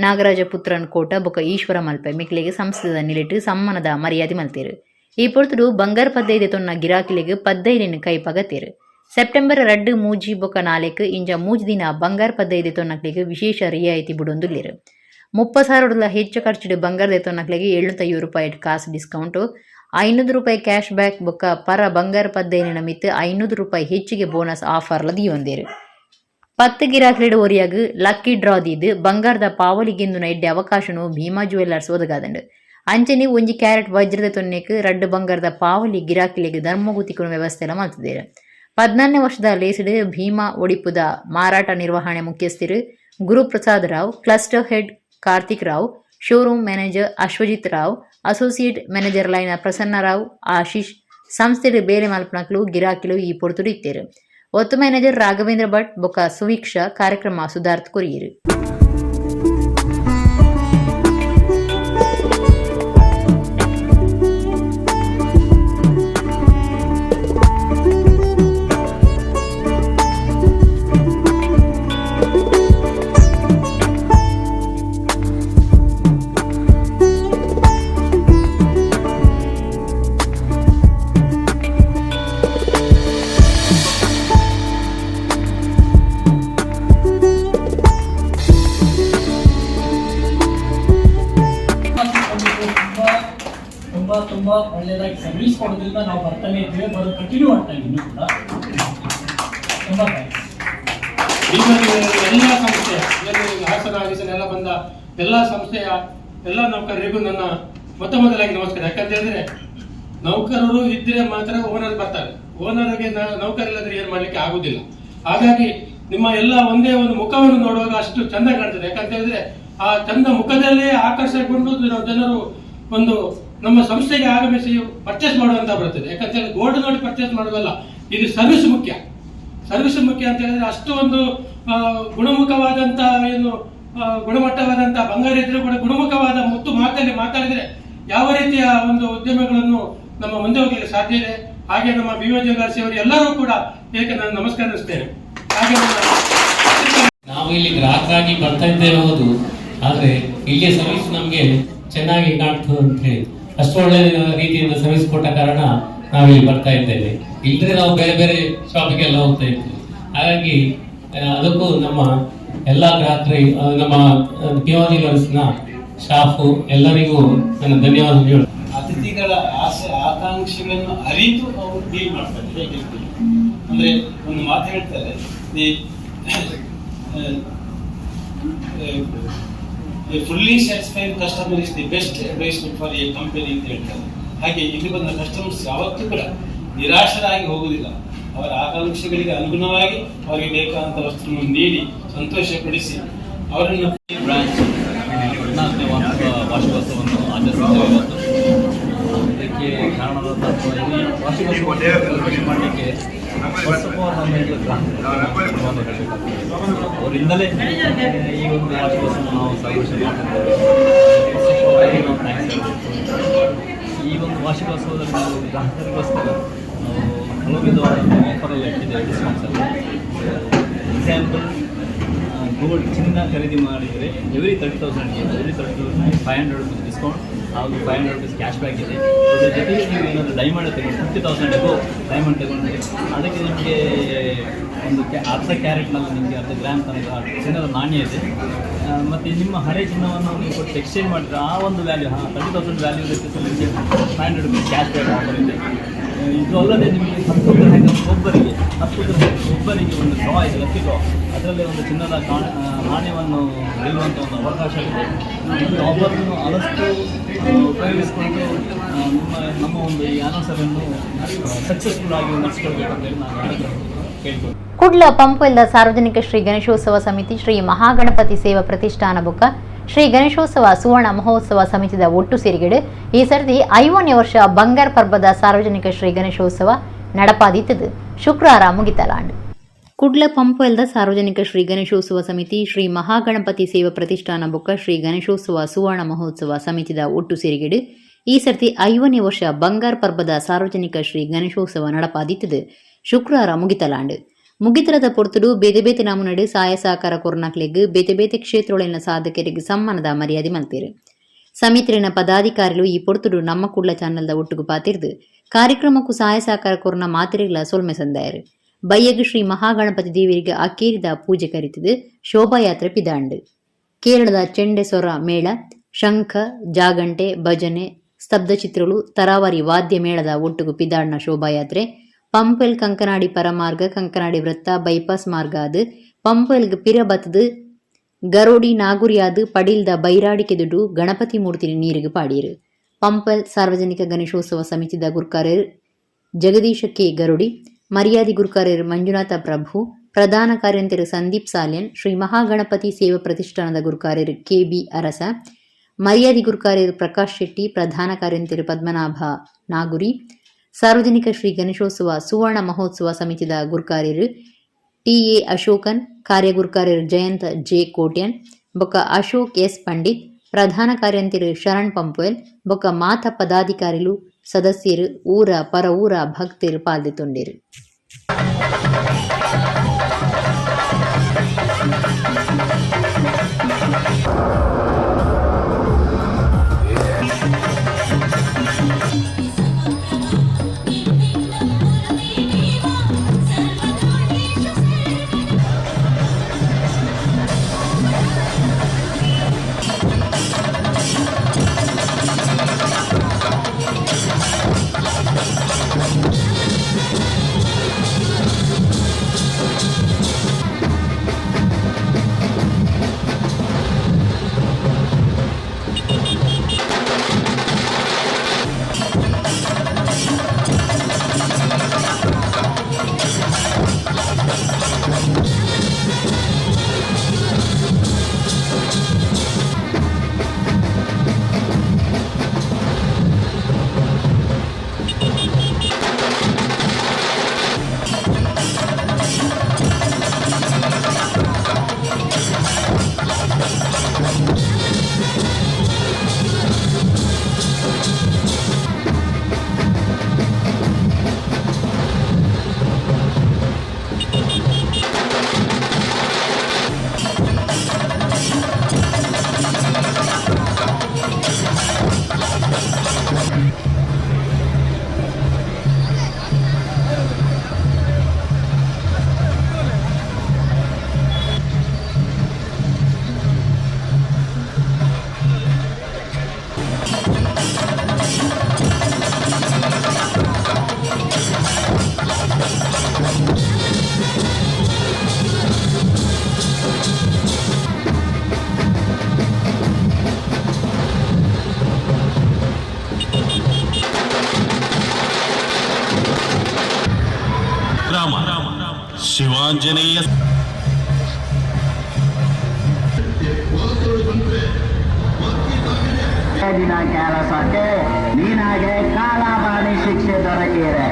ನಾಗರಾಜ ಪುತ್ರನ್ ಕೋಟ ಬೊಕ ಈಶ್ವರ ಮಲ್ಪೆ ಮಿಕ್ಲೆಗೆ ಸಂಸ್ಥೆದ ನಿಲಿಟ್ಟು ಸಮ್ಮನದ ಮರ್ಯಾದೆ ಮಲ್ತೇರು. ಈ ಪೊರ್ತುಡು ಬಂಗಾರ 15 ತೊನ್ನ ಗಿರಾಕಿಲೆಗೆ 15 ಕೈ ಪಗತೇರು. ಸೆಪ್ಟೆಂಬರ್ 2 ಮೂಜಿ ಬೊಕ 4 ಇಂಜ ಮೂಜಿ ದಿನ ಬಂಗಾರ 15 ತೊನ್ನಕ್ಲೆಗೆ ವಿಶೇಷ ರಿಯಾಯಿತಿ ಬಿಡೊಂದುಲ್ಲೇರು. 30,000 ಹೆಚ್ಚು ಖರ್ಚಿಡು ಬಂಗಾರದ ತೊನ್ನಕ್ಲೆಗೆ 750 ರೂಪಾಯಿ ಕಾಸು ಡಿಸ್ಕೌಂಟು, 500 ರೂಪಾಯಿ ಕ್ಯಾಶ್ ಬ್ಯಾಕ್ ಬೊಕ್ಕ ಪರ ಬಂಗಾರ 15 ಮಿತ್ತು 500 ರೂಪಾಯಿ ಹೆಚ್ಚಿಗೆ ಬೋನಸ್ ಆಫರ್ಲ ದಿಯೊಂದೇರು. 10 ಗಿರಾಕಿಲೆಡು ಒರಿಯಾಗ ಲಕ್ಕಿ ಡ್ರಾ ದೀದು ಬಂಗಾರದ ಪಾವಲಿಗೆಂದು ಎಡ್ಡೆ ಅವಕಾಶನು ಭೀಮಾ ಜ್ಯುವೆಲ್ಲರ್ಸ್ ಒದಗಾದಂಡು. ಅಂಚನೆ 1 ಕ್ಯಾರೆಟ್ ವಜ್ರದ ತೊನ್ನೆಕ್ 2 ಬಂಗಾರದ ಪಾವಲಿ ಗಿರಾಕಿಲೆಗೆ ಧರ್ಮಗುತಿಕುನ ವ್ಯವಸ್ಥೆ ಎಲ್ಲ ಮಾಡ್ತಿದ್ದೇವೆ. 14ನೇ ವರ್ಷದ ಲೇಸಿಡು ಭೀಮಾ ಒಡಿಪುದ ಮಾರಾಟ ನಿರ್ವಹಣೆ ಮುಖ್ಯಸ್ಥರು Guruprasad Rao, cluster head Karthik Rao, showroom manager Ashwajith Rao, associate manager ಲೈನ ಪ್ರಸನ್ನ ರಾವ್, ಆಶೀಶ್, ಸಂಸ್ಥೆಡು ಬೇರೆ ಮಲ್ಪನಕ್ಲು ಗಿರಾಕಿಲು ಈ ಪೊರ್ತುಡು ಇತ್ತೇರು. ಒತ್ತು ಮ್ಯಾನೇಜರ್ ರಾಘವೇಂದ್ರ ಭಟ್ ಬೊಕ ಸುವೀಕ್ಷಾ ಕಾರ್ಯಕ್ರಮ ಸುಧಾರ್ಥ ಕೊರಿಯರು. ತುಂಬ ಒಳ್ಳೆಯದಾಗಿ ಸರ್ವಿಸ್ ಕೊಡೋದ್ರಿಂದ ನಾವು ಬರ್ತಾನೆ ಇದ್ದೇವೆ, ಬರೋದು ಕಂಟಿನ್ಯೂ ಮಾಡ್ತಾ ಇದ್ದೀವಿ ಇನ್ನೂ ಕೂಡ. ತುಂಬ ಎಲ್ಲ ಸಂಸ್ಥೆಯ ಹಾಸನ ಎಲ್ಲ ಬಂದ ಎಲ್ಲ ಸಂಸ್ಥೆಯ ಎಲ್ಲ ನೌಕರರಿಗೂ ನನ್ನ ಮೊದಲಾಗಿ ನಮಸ್ಕಾರ. ಯಾಕಂತ ಹೇಳಿದ್ರೆ ನೌಕರರು ಇದ್ರೆ ಮಾತ್ರ ಓನರ್ ಬರ್ತಾರೆ, ಓನರ್ಗೆ ನೌಕರಿಲ್ಲದ್ರೆ ಏನು ಮಾಡ್ಲಿಕ್ಕೆ ಆಗುದಿಲ್ಲ. ಹಾಗಾಗಿ ನಿಮ್ಮ ಎಲ್ಲ ಒಂದೇ ಒಂದು ಮುಖವನ್ನು ನೋಡುವಾಗ ಅಷ್ಟು ಚಂದ ಕಾಣ್ತದೆ. ಯಾಕಂತ ಹೇಳಿದ್ರೆ ಆ ಚಂದ ಮುಖದಲ್ಲೇ ಆಕರ್ಷಣೆಗೊಂಡು ಜನರು ಒಂದು ನಮ್ಮ ಸಂಸ್ಥೆಗೆ ಆಗಮಿಸಿ ಪರ್ಚೇಸ್ ಮಾಡುವಂತ ಬರ್ತದೆ. ಯಾಕಂತ ಹೇಳಿದ್ರೆ ಗೋಲ್ಡ್ ನೋಡಿ ಪರ್ಚೇಸ್ ಮಾಡೋದಲ್ಲ, ಇದು ಸರ್ವಿಸ್ ಮುಖ್ಯ. ಸರ್ವಿಸ್ ಮುಖ್ಯ ಅಂತ ಹೇಳಿದ್ರೆ ಅಷ್ಟು ಒಂದು ಗುಣಮುಖವಾದಂತ ಏನು ಗುಣಮಟ್ಟವಾದಂತ ಬಂಗಾರ ಇದ್ರೆ ಕೂಡ ಗುಣಮುಖವಾದ ಮುತ್ತು ಮಾತಲ್ಲಿ ಮಾತಾಡಿದ್ರೆ ಯಾವ ರೀತಿಯ ಒಂದು ಉದ್ಯಮಗಳನ್ನು ನಮ್ಮ ಮುಂದೆ ಹೋಗಲಿಕ್ಕೆ ಸಾಧ್ಯ ಇದೆ. ಹಾಗೆ ನಮ್ಮ ಜ್ಯುವೆಲರ್ಸ್ ಅವರು ಎಲ್ಲರೂ ಕೂಡ ಏಕೆ ನಾನು ನಮಸ್ಕರಿಸ್ತೇನೆ. ಹಾಗೆ ನಾವು ಇಲ್ಲಿ ಗ್ರಾಹಕರಾಗಿ ಬರ್ತಾ ಇದ್ದೇವೆ ಹೌದು, ಆದ್ರೆ ಇಲ್ಲಿಯ ಸರ್ವಿಸ್ ನಮ್ಗೆ ಚೆನ್ನಾಗಿ ಕಾಣ್ತದೆ ಅಂತ ಹೇಳಿ ಅಷ್ಟು ಒಳ್ಳೆ ರೀತಿಯಿಂದ ಸರ್ವಿಸ್ ಕೊಟ್ಟ ಕಾರಣ ನಾವಿಲ್ಲಿ ಬರ್ತಾ ಇದ್ದೇವೆ. ಇಲ್ಲದ್ರೆ ನಾವು ಬೇರೆ ಬೇರೆ ಶಾಪಿಗೆಲ್ಲ ಹೋಗ್ತಾ ಇದ್ವಿ. ಹಾಗಾಗಿ ಅದಕ್ಕೂ ನಮ್ಮ ಎಲ್ಲ ಗ್ರಾಹಕರಿಗೆ, ನಮ್ಮ ಜ್ಯುವೆಲರ್ಸ್ನ ಸ್ಟಾಫು ಎಲ್ಲರಿಗೂ ನನ್ನ ಧನ್ಯವಾದಗಳು. ಅತಿಥಿಗಳ ಆಸೆ ಆಕಾಂಕ್ಷೆಗಳನ್ನು ಅರಿತು ಅವರು ಡೀಲ್ ಮಾಡ್ತಾರೆ. ಹೇಗೆ ಅಂದ್ರೆ ಒಂದು ಮಾತು ಹೇಳ್ತಾರೆ, fully satisfied customer is the best advisement for a company ಅಂತ ಹೇಳ್ತಾರೆ. ಹಾಗೆ ಇಲ್ಲಿ ಬಂದ ಕಸ್ಟಮರ್ಸ್ ಯಾವತ್ತೂ ಕೂಡ ನಿರಾಶರಾಗಿ ಹೋಗುವುದಿಲ್ಲ. ಅವರ ಆಕಾಂಕ್ಷೆಗಳಿಗೆ ಅನುಗುಣವಾಗಿ ಅವರಿಗೆ ಬೇಕಾದಂಥ ವಸ್ತುವನ್ನು ನೀಡಿ ಸಂತೋಷಪಡಿಸಿ ಅವರನ್ನು ಬ್ರಾಂಚ್ 14ನೇ ವಾರ್ಷಿಕೋತ್ಸವವನ್ನು ಆಚರಿಸುತ್ತೇವೆ. ಇದಕ್ಕೆ ಕಾರಣವಾದ ವಾರ್ಷಿಕೋತ್ಸವ ಸೆಲೆಬ್ರೇಷನ್ ಮಾಡಲಿಕ್ಕೆ ಫಸ್ಟ್ ಆಫ್ ಆಲ್ ಅವರಿಂದಲೇ ಈ ಒಂದು ವಾರ್ಷಿಕೋತ್ಸವ ನಾವು ಸೆಲೆಬ್ರೇಷನ್ ಮಾಡ್ತಿದ್ದೇವೆ. ಈ ಒಂದು ವಾರ್ಷಿಕೋತ್ಸವದಲ್ಲಿ ನಾವು ಗ್ರಾಹಕರಿಗೋಸ್ಕರ ಹಲವು ವಿಧವಾದ ಆಫರೆಲ್ಲ ಇಟ್ಟಿದ್ದೇವೆ, ಡಿಸ್ಕೌಂಟ್ಸಲ್ಲಿ. ಎಕ್ಸಾಂಪಲ್, ಗೋಲ್ಡ್ ಚಿನ್ನ ಖರೀದಿ ಮಾಡಿದರೆ ಎವ್ರಿ 30,000ಗೆ 500 ರುಪೀಸ್ ಡಿಸ್ಕೌಂಟ್ ಹಾಗೂ 500 ರುಪೀಸ್ ಕ್ಯಾಶ್ ಬ್ಯಾಕ್ ಇದೆ. ಅದರ ಜೊತೆಗೆ ನೀವು ಏನಾದರೂ ಡೈಮಂಡ್ ತಗೊಂಡು 50,000 ಎಗೋ ಡೈಮಂಡ್ ತಗೊಂಡ್ರೆ ಅದಕ್ಕೆ ನಿಮಗೆ ಒಂದು ಅರ್ಧ ಕ್ಯಾರೆಟ್ನಲ್ಲಿ ನಿಮಗೆ ಅರ್ಧ ಗ್ರಾಮ್ ತನಕ ಚಿನ್ನದ ನಾಣ್ಯ ಇದೆ. ಮತ್ತು ನಿಮ್ಮ ಹಳೆ ಚಿನ್ನವನ್ನು ನೀವು ಕೊಟ್ಟು ಎಕ್ಸ್ಚೇಂಜ್ ಮಾಡಿದ್ರೆ ಆ ಒಂದು ವ್ಯಾಲ್ಯೂ 30,000 ವ್ಯಾಲ್ಯೂ ಇರುತ್ತೆ, ನಿಮಗೆ 500 ರುಪೀಸ್ ಕ್ಯಾಶ್ ಬ್ಯಾಕ್ ಆಫರ್ ಇದೆ. ಇದು ಅಲ್ಲದೆ ನಿಮಗೆ 10 ಗ್ರಾಹಕ ಒಬ್ಬರಿಗೆ ಒಂದು ಡ್ರಾ ಇದೆ, ಲಕ್ಕಿ ಡ್ರಾ. ಅದರಲ್ಲಿ ಒಂದು ಚಿನ್ನದ ನಾಣ್ಯವನ್ನು ಗೆಲ್ಲುವಂಥ ಒಂದು ಅವಕಾಶ ಇದೆ. ಈ ಆಫರನ್ನು ಆದಷ್ಟು ಉಪಯೋಗಿಸಿಕೊಂಡು ನಮ್ಮ ಒಂದು ಈ ಆನೌನ್ಸರನ್ನು ಸಕ್ಸಸ್ಫುಲ್ ಆಗಿ ನಡೆಸಿಕೊಳ್ಬೇಕಂತೇಳಿ ನಾನು ಕೇಳ್ಬೋದು. ಕುಡ್ಲ ಪಂಪುಲ್ದ ಸಾರ್ವಜನಿಕ ಶ್ರೀ ಗಣೇಶೋತ್ಸವ ಸಮಿತಿ ಶ್ರೀ ಮಹಾಗಣಪತಿ ಸೇವಾ ಪ್ರತಿಷ್ಠಾನ ಬೊಕ್ಕ ಶ್ರೀ ಗಣೇಶೋತ್ಸವ ಸುವರ್ಣ ಮಹೋತ್ಸವ ಸಮಿತಿದ ಒಟ್ಟು ಸೇರಿಗೆಡು ಈ ಸರ್ತಿ 50ನೇ ವರ್ಷ ಬಂಗಾರ್ ಪರ್ಬದ ಸಾರ್ವಜನಿಕ ಶ್ರೀ ಗಣೇಶೋತ್ಸವ ನಡಪಾದಿತ್ತದು ಶುಕ್ರವಾರ ಮುಗಿತಲಾಂಡು. ಕುಡ್ಲ ಪಂಪುಲ್ದ ಸಾರ್ವಜನಿಕ ಶ್ರೀ ಗಣೇಶೋತ್ಸವ ಸಮಿತಿ ಶ್ರೀ ಮಹಾಗಣಪತಿ ಸೇವಾ ಪ್ರತಿಷ್ಠಾನ ಬೊಕ್ಕ ಶ್ರೀ ಗಣೇಶೋತ್ಸವ ಸುವರ್ಣ ಮಹೋತ್ಸವ ಸಮಿತಿದ ಒಟ್ಟು ಸೇರಿಗೆಡು ಈ ಸರ್ತಿ 50ನೇ ವರ್ಷ ಬಂಗಾರ್ ಪರ್ಬದ ಸಾರ್ವಜನಿಕ ಶ್ರೀ ಗಣೇಶೋತ್ಸವ ನಡಪಾದಿತ್ತದು ಶುಕ್ರವಾರ ಮುಗಿತಲಾಂಡು. ಮುಗಿತರದ ಪೊರ್ತುಡು ಬೇತೆ ಬೇತೆ ನಾಮುನಡು ಸಹಾಯ ಸಹಕಾರ ಕೊರೋನಾಕ್ಲೆಗ್ ಬೇತೆ ಬೇತೆ ಕ್ಷೇತ್ರಗಳಲ್ಲಿನ ಸಾಧಕರಿಗೆ ಸಮ್ಮಾನದ ಮರ್ಯಾದೆ ಮಲ್ಪೇರು. ಸಮಿತಿನ ಪದಾಧಿಕಾರಿಗಳು ಈ ಪೊರ್ತುಡು ನಮ್ಮ ಕುಡ್ಲ ಚಾನಲ್ದ ಒಟ್ಟುಗು ಪಾತಿರ್ದು ಕಾರ್ಯಕ್ರಮಕ್ಕೂ ಸಹಾಯ ಸಹಕಾರ ಕೊರೋನಾ ಮಾತಿರೆಗಳ ಸೊಲ್ಮೆ ಸಂದಾಯರು. ಬಯ್ಯಗ್ ಶ್ರೀ ಮಹಾಗಣಪತಿ ದೇವರಿಗೆ ಅಕ್ಕೇರಿದ ಪೂಜೆ ಕರಿತದು ಶೋಭಾಯಾತ್ರೆ ಪಿದಾಂಡು. ಕೇರಳದ ಚೆಂಡೆಸೊರ ಮೇಳ, ಶಂಖ, ಜಾಗಂಟೆ, ಭಜನೆ, ಸ್ತಬ್ಧಚಿತ್ರಗಳು, ತರಾವರಿ ವಾದ್ಯ ಮೇಳದ ಒಟ್ಟುಗು ಪಿದಾಡ್ನ ಶೋಭಾಯಾತ್ರೆ ಪಂಪೆಲ್ ಕಂಕನಾಡಿ ಪರಮಾರ್ಗ, ಕಂಕನಾಡಿ ವೃತ್ತ, ಬೈಪಾಸ್ ಮಾರ್ಗ ಅದು ಪಂಪೆಲ್ಗ್ ಪಿರಬತ್ತದು ಗರೋಡಿ ನಾಗುರಿಯಾದು ಪಡಿಲ್ದ ಬೈರಾಡಿಕೆದುಡು ಗಣಪತಿ ಮೂರ್ತಿನ ನೀರಿಗೆ ಪಾಡೀರು. ಪಂಪೆಲ್ ಸಾರ್ವಜನಿಕ ಗಣೇಶೋತ್ಸವ ಸಮಿತಿದ ಗುರ್ಕಾರ್ಯರು ಜಗದೀಶ ಕೆ ಗರುಡಿ, ಮರ್ಯಾದಿ ಗುರ್ಕಾರ್ಯರು ಮಂಜುನಾಥ ಪ್ರಭು, ಪ್ರಧಾನ ಕಾರ್ಯಂತರು ಸಂದೀಪ್ ಸಾಲ್ಯನ್, ಶ್ರೀ ಮಹಾಗಣಪತಿ ಸೇವಾ ಪ್ರತಿಷ್ಠಾನದ ಗುರ್ಕಾರ್ಯರು ಕೆ.ಬಿ. ಅರಸ, ಮರ್ಯಾದಿ ಗುರ್ಕಾರ್ಯರು ಪ್ರಕಾಶ್ ಶೆಟ್ಟಿ, ಪ್ರಧಾನ ಕಾರ್ಯಂತರು ಪದ್ಮನಾಭ ನಾಗುರಿ, ಸಾರ್ವಜನಿಕ ಶ್ರೀ ಗಣೇಶೋತ್ಸವ ಸುವರ್ಣ ಮಹೋತ್ಸವ ಸಮಿತಿದ ಗುರ್ಕಾರ್ಯರು ಟಿ.ಎ. ಅಶೋಕನ್, ಕಾರ್ಯಗುರ್ಕಾರ್ಯರು ಜಯಂತ್ ಜೆ. ಕೋಟ್ಯನ್, ಬೊಕ್ಕ ಅಶೋಕ್ ಎಸ್. ಪಂಡಿತ್, ಪ್ರಧಾನ ಕಾರ್ಯಂತರು ಶರಣ್ ಪಂಪುವೆಲ್, ಬೊಕ್ಕ ಮಾತ ಪದಾಧಿಕಾರಿಗಳು ಸದಸ್ಯರು ಊರ ಪರ ಊರ ಭಕ್ತರು ಪಾಲ್ಗೊಂಡಿರು. ಶಿವಾಂಜನೇಯ ದಿನ ಕೆಲಸಕ್ಕೆ ನೀನಾಗೆ ಕಾಲಾಪಾನಿ ಶಿಕ್ಷೆ ದೊರಕಿದೆ.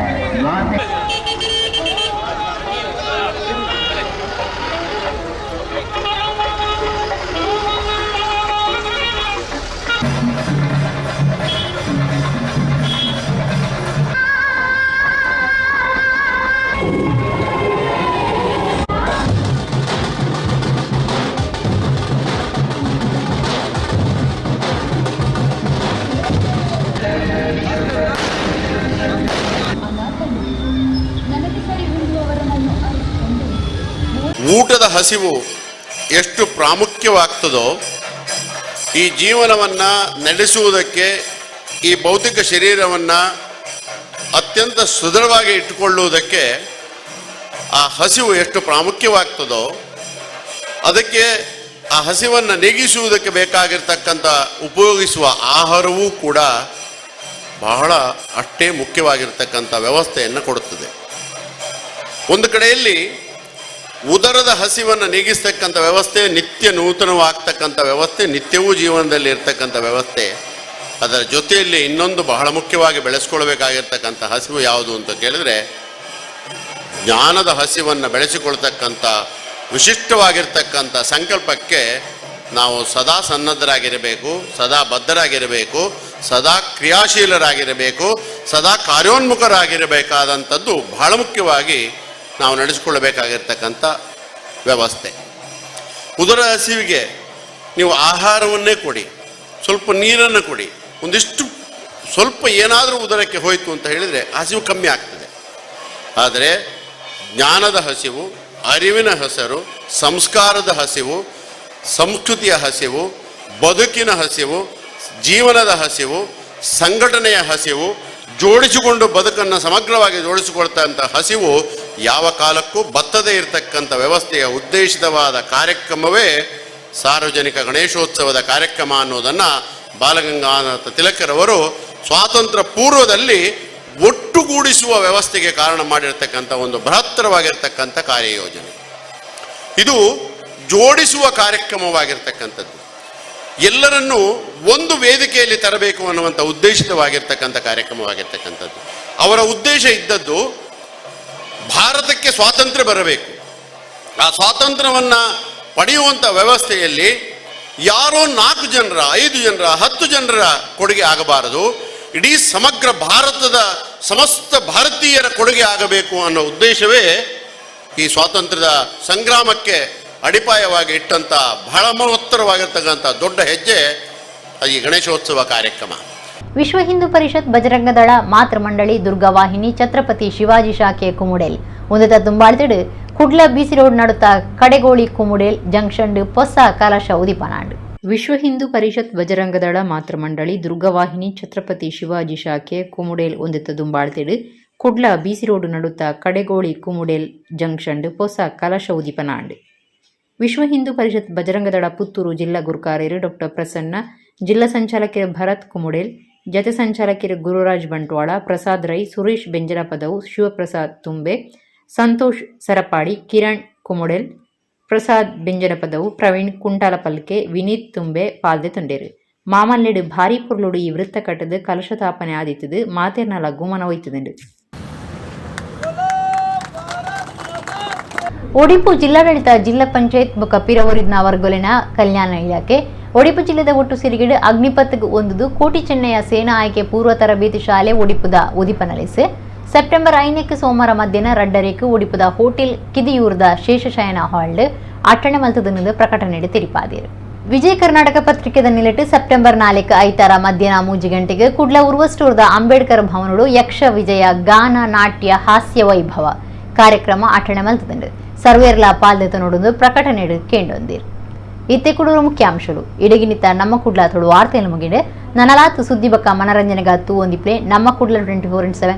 ಊಟದ ಹಸಿವು ಎಷ್ಟು ಪ್ರಾಮುಖ್ಯವಾಗ್ತದೋ ಈ ಜೀವನವನ್ನು ನಡೆಸುವುದಕ್ಕೆ, ಈ ಭೌತಿಕ ಶರೀರವನ್ನು ಅತ್ಯಂತ ಸುದೃಢವಾಗಿ ಇಟ್ಟುಕೊಳ್ಳುವುದಕ್ಕೆ ಆ ಹಸಿವು ಎಷ್ಟು ಪ್ರಾಮುಖ್ಯವಾಗ್ತದೋ ಅದಕ್ಕೆ ಆ ಹಸಿವನ್ನು ನೀಗಿಸುವುದಕ್ಕೆ ಬೇಕಾಗಿರ್ತಕ್ಕಂಥ ಉಪಯೋಗಿಸುವ ಆಹಾರವೂ ಕೂಡ ಬಹಳ ಅಷ್ಟೇ ಮುಖ್ಯವಾಗಿರ್ತಕ್ಕಂಥ ವ್ಯವಸ್ಥೆಯನ್ನು ಕೊಡುತ್ತದೆ. ಒಂದು ಕಡೆಯಲ್ಲಿ ಉದರದ ಹಸಿವನ್ನು ನೀಗಿಸ್ತಕ್ಕಂಥ ವ್ಯವಸ್ಥೆ, ನಿತ್ಯ ನೂತನವಾಗ್ತಕ್ಕಂಥ ವ್ಯವಸ್ಥೆ, ನಿತ್ಯವೂ ಜೀವನದಲ್ಲಿ ಇರ್ತಕ್ಕಂಥ ವ್ಯವಸ್ಥೆ. ಅದರ ಜೊತೆಯಲ್ಲಿ ಇನ್ನೊಂದು ಬಹಳ ಮುಖ್ಯವಾಗಿ ಬೆಳೆಸ್ಕೊಳ್ಬೇಕಾಗಿರ್ತಕ್ಕಂಥ ಹಸಿವು ಯಾವುದು ಅಂತ ಕೇಳಿದ್ರೆ, ಜ್ಞಾನದ ಹಸಿವನ್ನು ಬೆಳೆಸಿಕೊಳ್ತಕ್ಕಂಥ ವಿಶಿಷ್ಟವಾಗಿರ್ತಕ್ಕಂಥ ಸಂಕಲ್ಪಕ್ಕೆ ನಾವು ಸದಾ ಸನ್ನದ್ಧರಾಗಿರಬೇಕು, ಸದಾ ಬದ್ಧರಾಗಿರಬೇಕು, ಸದಾ ಕ್ರಿಯಾಶೀಲರಾಗಿರಬೇಕು, ಸದಾ ಕಾರ್ಯೋನ್ಮುಖರಾಗಿರಬೇಕಾದಂಥದ್ದು ಬಹಳ ಮುಖ್ಯವಾಗಿ ನಾವು ನಡೆಸಿಕೊಳ್ಳಬೇಕಾಗಿರ್ತಕ್ಕಂಥ ವ್ಯವಸ್ಥೆ. ಉದರ ಹಸಿವಿಗೆ ನೀವು ಆಹಾರವನ್ನೇ ಕೊಡಿ, ಸ್ವಲ್ಪ ನೀರನ್ನು ಕೊಡಿ, ಒಂದಿಷ್ಟು ಸ್ವಲ್ಪ ಏನಾದರೂ ಉದರಕ್ಕೆ ಹೋಯಿತು ಅಂತ ಹೇಳಿದರೆ ಹಸಿವು ಕಮ್ಮಿ ಆಗ್ತದೆ. ಆದರೆ ಜ್ಞಾನದ ಹಸಿವು, ಅರಿವಿನ ಹಸಿರು, ಸಂಸ್ಕಾರದ ಹಸಿವು, ಸಂಸ್ಕೃತಿಯ ಹಸಿವು, ಬದುಕಿನ ಹಸಿವು, ಜೀವನದ ಹಸಿವು, ಸಂಘಟನೆಯ ಹಸಿವು, ಜೋಡಿಸಿಕೊಂಡು ಬದುಕನ್ನು ಸಮಗ್ರವಾಗಿ ಜೋಡಿಸಿಕೊಳ್ತಕ್ಕಂಥ ಹಸಿವು ಯಾವ ಕಾಲಕ್ಕೂ ಬತ್ತದೇ ಇರತಕ್ಕಂಥ ವ್ಯವಸ್ಥೆಯ ಉದ್ದೇಶಿತವಾದ ಕಾರ್ಯಕ್ರಮವೇ ಸಾರ್ವಜನಿಕ ಗಣೇಶೋತ್ಸವದ ಕಾರ್ಯಕ್ರಮ ಅನ್ನೋದನ್ನು ಬಾಲಗಂಗಾಧರ ತಿಲಕರವರು ಸ್ವಾತಂತ್ರ್ಯ ಪೂರ್ವದಲ್ಲಿ ಒಟ್ಟುಗೂಡಿಸುವ ವ್ಯವಸ್ಥೆಗೆ ಕಾರಣ ಮಾಡಿರ್ತಕ್ಕಂಥ ಒಂದು ಬೃಹತ್ತರವಾಗಿರ್ತಕ್ಕಂಥ ಕಾರ್ಯಯೋಜನೆ. ಇದು ಜೋಡಿಸುವ ಕಾರ್ಯಕ್ರಮವಾಗಿರ್ತಕ್ಕಂಥದ್ದು. ಎಲ್ಲರನ್ನೂ ಒಂದು ವೇದಿಕೆಯಲ್ಲಿ ತರಬೇಕು ಅನ್ನುವಂಥ ಉದ್ದೇಶಿತವಾಗಿರ್ತಕ್ಕಂಥ ಕಾರ್ಯಕ್ರಮವಾಗಿರ್ತಕ್ಕಂಥದ್ದು. ಅವರ ಉದ್ದೇಶ ಇದ್ದದ್ದು ಭಾರತಕ್ಕೆ ಸ್ವಾತಂತ್ರ್ಯ ಬರಬೇಕು. ಆ ಸ್ವಾತಂತ್ರ್ಯವನ್ನು ಪಡೆಯುವಂಥ ವ್ಯವಸ್ಥೆಯಲ್ಲಿ ಯಾರೋ 4 ಜನರ, 5 ಜನರ, 10 ಜನರ ಕೊಡುಗೆ ಆಗಬಾರದು, ಇಡೀ ಸಮಗ್ರ ಭಾರತದ ಸಮಸ್ತ ಭಾರತೀಯರ ಕೊಡುಗೆ ಆಗಬೇಕು ಅನ್ನೋ ಉದ್ದೇಶವೇ ಈ ಸ್ವಾತಂತ್ರ್ಯದ ಸಂಗ್ರಾಮಕ್ಕೆ ಅಡಿಪಾಯವಾಗಿ ಇಟ್ಟಂಥ ಬಹಳ ಮಹತ್ತರವಾಗಿರ್ತಕ್ಕಂಥ ದೊಡ್ಡ ಹೆಜ್ಜೆ ಈ ಗಣೇಶೋತ್ಸವ ಕಾರ್ಯಕ್ರಮ. ವಿಶ್ವ ಹಿಂದೂ ಪರಿಷತ್ ಬಜರಂಗ ದಳ ಮಾತೃ ಮಂಡಳಿ ದುರ್ಗವಾಹಿನಿ ಛತ್ರಪತಿ ಶಿವಾಜಿ ಶಾಖೆ ಕುಮುಡೇಲ್ ಉಂದತ ತುಂಬಾಳ್ತಿಡು ಕುಡ್ಲ ಬಿಸಿ ರೋಡ್ ನಡುತ್ತ ಕಡೆಗೋಳಿ ಕುಮುಡೇಲ್ ಜಂಕ್ಷನ್ ಹೊಸ ಕಲಶ ಉದಿಪನಾಂಡು. ವಿಶ್ವ ಹಿಂದೂ ಪರಿಷತ್ ಬಜರಂಗ ದಳ ಮಾತೃ ಮಂಡಳಿ ದುರ್ಗವಾಹಿನಿ ಛತ್ರಪತಿ ಶಿವಾಜಿ ಶಾಖೆ ಕುಮುಡೇಲ್ ಉಂದತ ತುಂಬಾಳ್ತಿಡು ಕುಡ್ಲ ಬಿಸಿ ರೋಡ್ ನಡುತ್ತ ಕಡೆಗೋಳಿ ಕುಮುಡೇಲ್ ಜಂಕ್ಷನ್ ಹೊಸ ಕಲಶ ಉದಿಪನಾಂಡು. ವಿಶ್ವ ಹಿಂದೂ ಪರಿಷತ್ ಬಜರಂಗ ದಳ ಪುತ್ತೂರು ಜಿಲ್ಲಾ ಗುರುಕಾರ್ಯರು ಡಾಕ್ಟರ್ ಪ್ರಸನ್ನ, ಜಿಲ್ಲಾ ಸಂಚಾಲಕರು ಭರತ್ ಕುಮುಡೇಲ್, ಜತೆ ಸಂಚಾಲಕರು ಗುರುರಾಜ್ ಬಂಟ್ವಾಳ, ಪ್ರಸಾದ್ ರೈ, ಸುರೇಶ್ ಬೆಂಜಲಪದವು, ಶಿವಪ್ರಸಾದ್ ತುಂಬೆ, ಸಂತೋಷ್ ಸರಪಾಡಿ, ಕಿರಣ್ ಕುಮುಡೇಲ್, ಪ್ರಸಾದ್ ಬೆಂಜನಪದವು, ಪ್ರವೀಣ್ ಕುಂಟಾಲಪಲ್ಕೆ, ವಿನೀತ್ ತುಂಬೆ ಪಾಲ್ದೆ ತುಂಡೇರು. ಮಾಮಲ್ಲೆಡು ಭಾರಿ ಪೊರ್ಲುಡು ಈ ವೃತ್ತ ಕಟ್ಟದು ಕಲಶತಾಪನೆ ಆದಿತ್ತದು ಮಾತೇರ್ನಲ ಗುಮನ ಒಯ್ತದುಂಡು. ಒಡಿಪು ಜಿಲ್ಲಾಡಳಿತ, ಜಿಲ್ಲಾ ಪಂಚಾಯತ್ ಬೊಕ್ಕ ಪಿರವೂರಿನ ವರ್ಗೊಲಿನ ಕಲ್ಯಾಣ ಇಲಾಖೆ ಒಡಿಪು ಜಿಲ್ಲೆದ ಒಟ್ಟು ಸಿರಿಗಿಡು ಅಗ್ನಿಪಥ್ ಒಂದುದು ಕೋಟಿ ಚೆನ್ನಯ್ಯ ಸೇನಾ ಆಯ್ಕೆ ಪೂರ್ವ ತರಬೇತಿ ಶಾಲೆ ಒಡಿಪುದ ಉದಿಪನಲಿಸೆ ಸೆಪ್ಟೆಂಬರ್ 5 ಸೋಮವಾರ ಮಧ್ಯಾಹ್ನ ರಡ್ಡರೇಕು ಒಡಿಪುದ ಹೋಟೆಲ್ ಕಿದಿಯೂರ್ದ ಶೇಷಶಯನ ಹಾಲ್ ಅಟ್ಟಣೆ ಮಲ್ತದನ್ನು ಪ್ರಕಟಣೆ ತಿರಿಪಾದಿರು. ವಿಜಯ ಕರ್ನಾಟಕ ಪತ್ರಿಕೆದ ನಿಲೆಟ್ಟು ಸೆಪ್ಟೆಂಬರ್ 4 ಐತಾರ ಮಧ್ಯಾಹ್ನ 3 ಗಂಟೆಗೆ ಕುಡ್ಲ ಉರ್ವಸ್ಟೂರ್ದ ಅಂಬೇಡ್ಕರ್ ಭವನಡು ಯಕ್ಷ ವಿಜಯ ಗಾನ ನಾಟ್ಯ ಹಾಸ್ಯ ವೈಭವ ಕಾರ್ಯಕ್ರಮ ಅಟ್ಟಣೆ ಮಲ್ತದಂಡು ಸರ್ವೇರ್ಲ ಪಾಲ್ದೆತ ನೋಡೊಂದು ಪ್ರಕಟಣೆ ಕೇಂಡೊಂದಿರು. ಇತ್ತೆ ಕುಡೂರು ಮುಖ್ಯಾಂಶಗಳು ಇಡಗಿನಿತ ನಮ್ಮ ಕುಡ್ಲ ತೊಡು ವಾರ್ತೆಯಲ್ಲಿ ಮುಗಿಡೆ ನನಲಾತು ಸುದ್ದಿ ಬಕ್ಕ ಮನರಂಜನೆಗ ತೂವೊಂದಿಪ್ಲೆ ನಮ್ಮ ಕುಡ್ಲ 24/7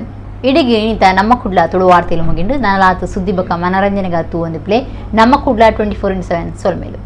ಇಡಗಿ ನಿತ ನಮ್ಮ ಕುಡ್ಲ ತೊಡು ವಾರ್ತೆಯಲ್ಲಿ ಮುಗಿಂಡು ನನಲಾತು ಸುದ್ದಿ ಬಕ್ಕ ಮನರಂಜನೆಗ ತೂವೊಂದಿಪ್ಲೆ ನಮ್ಮ ಕುಡ್ಲ 24/7 ಸೊಲ್ಮೇಲು.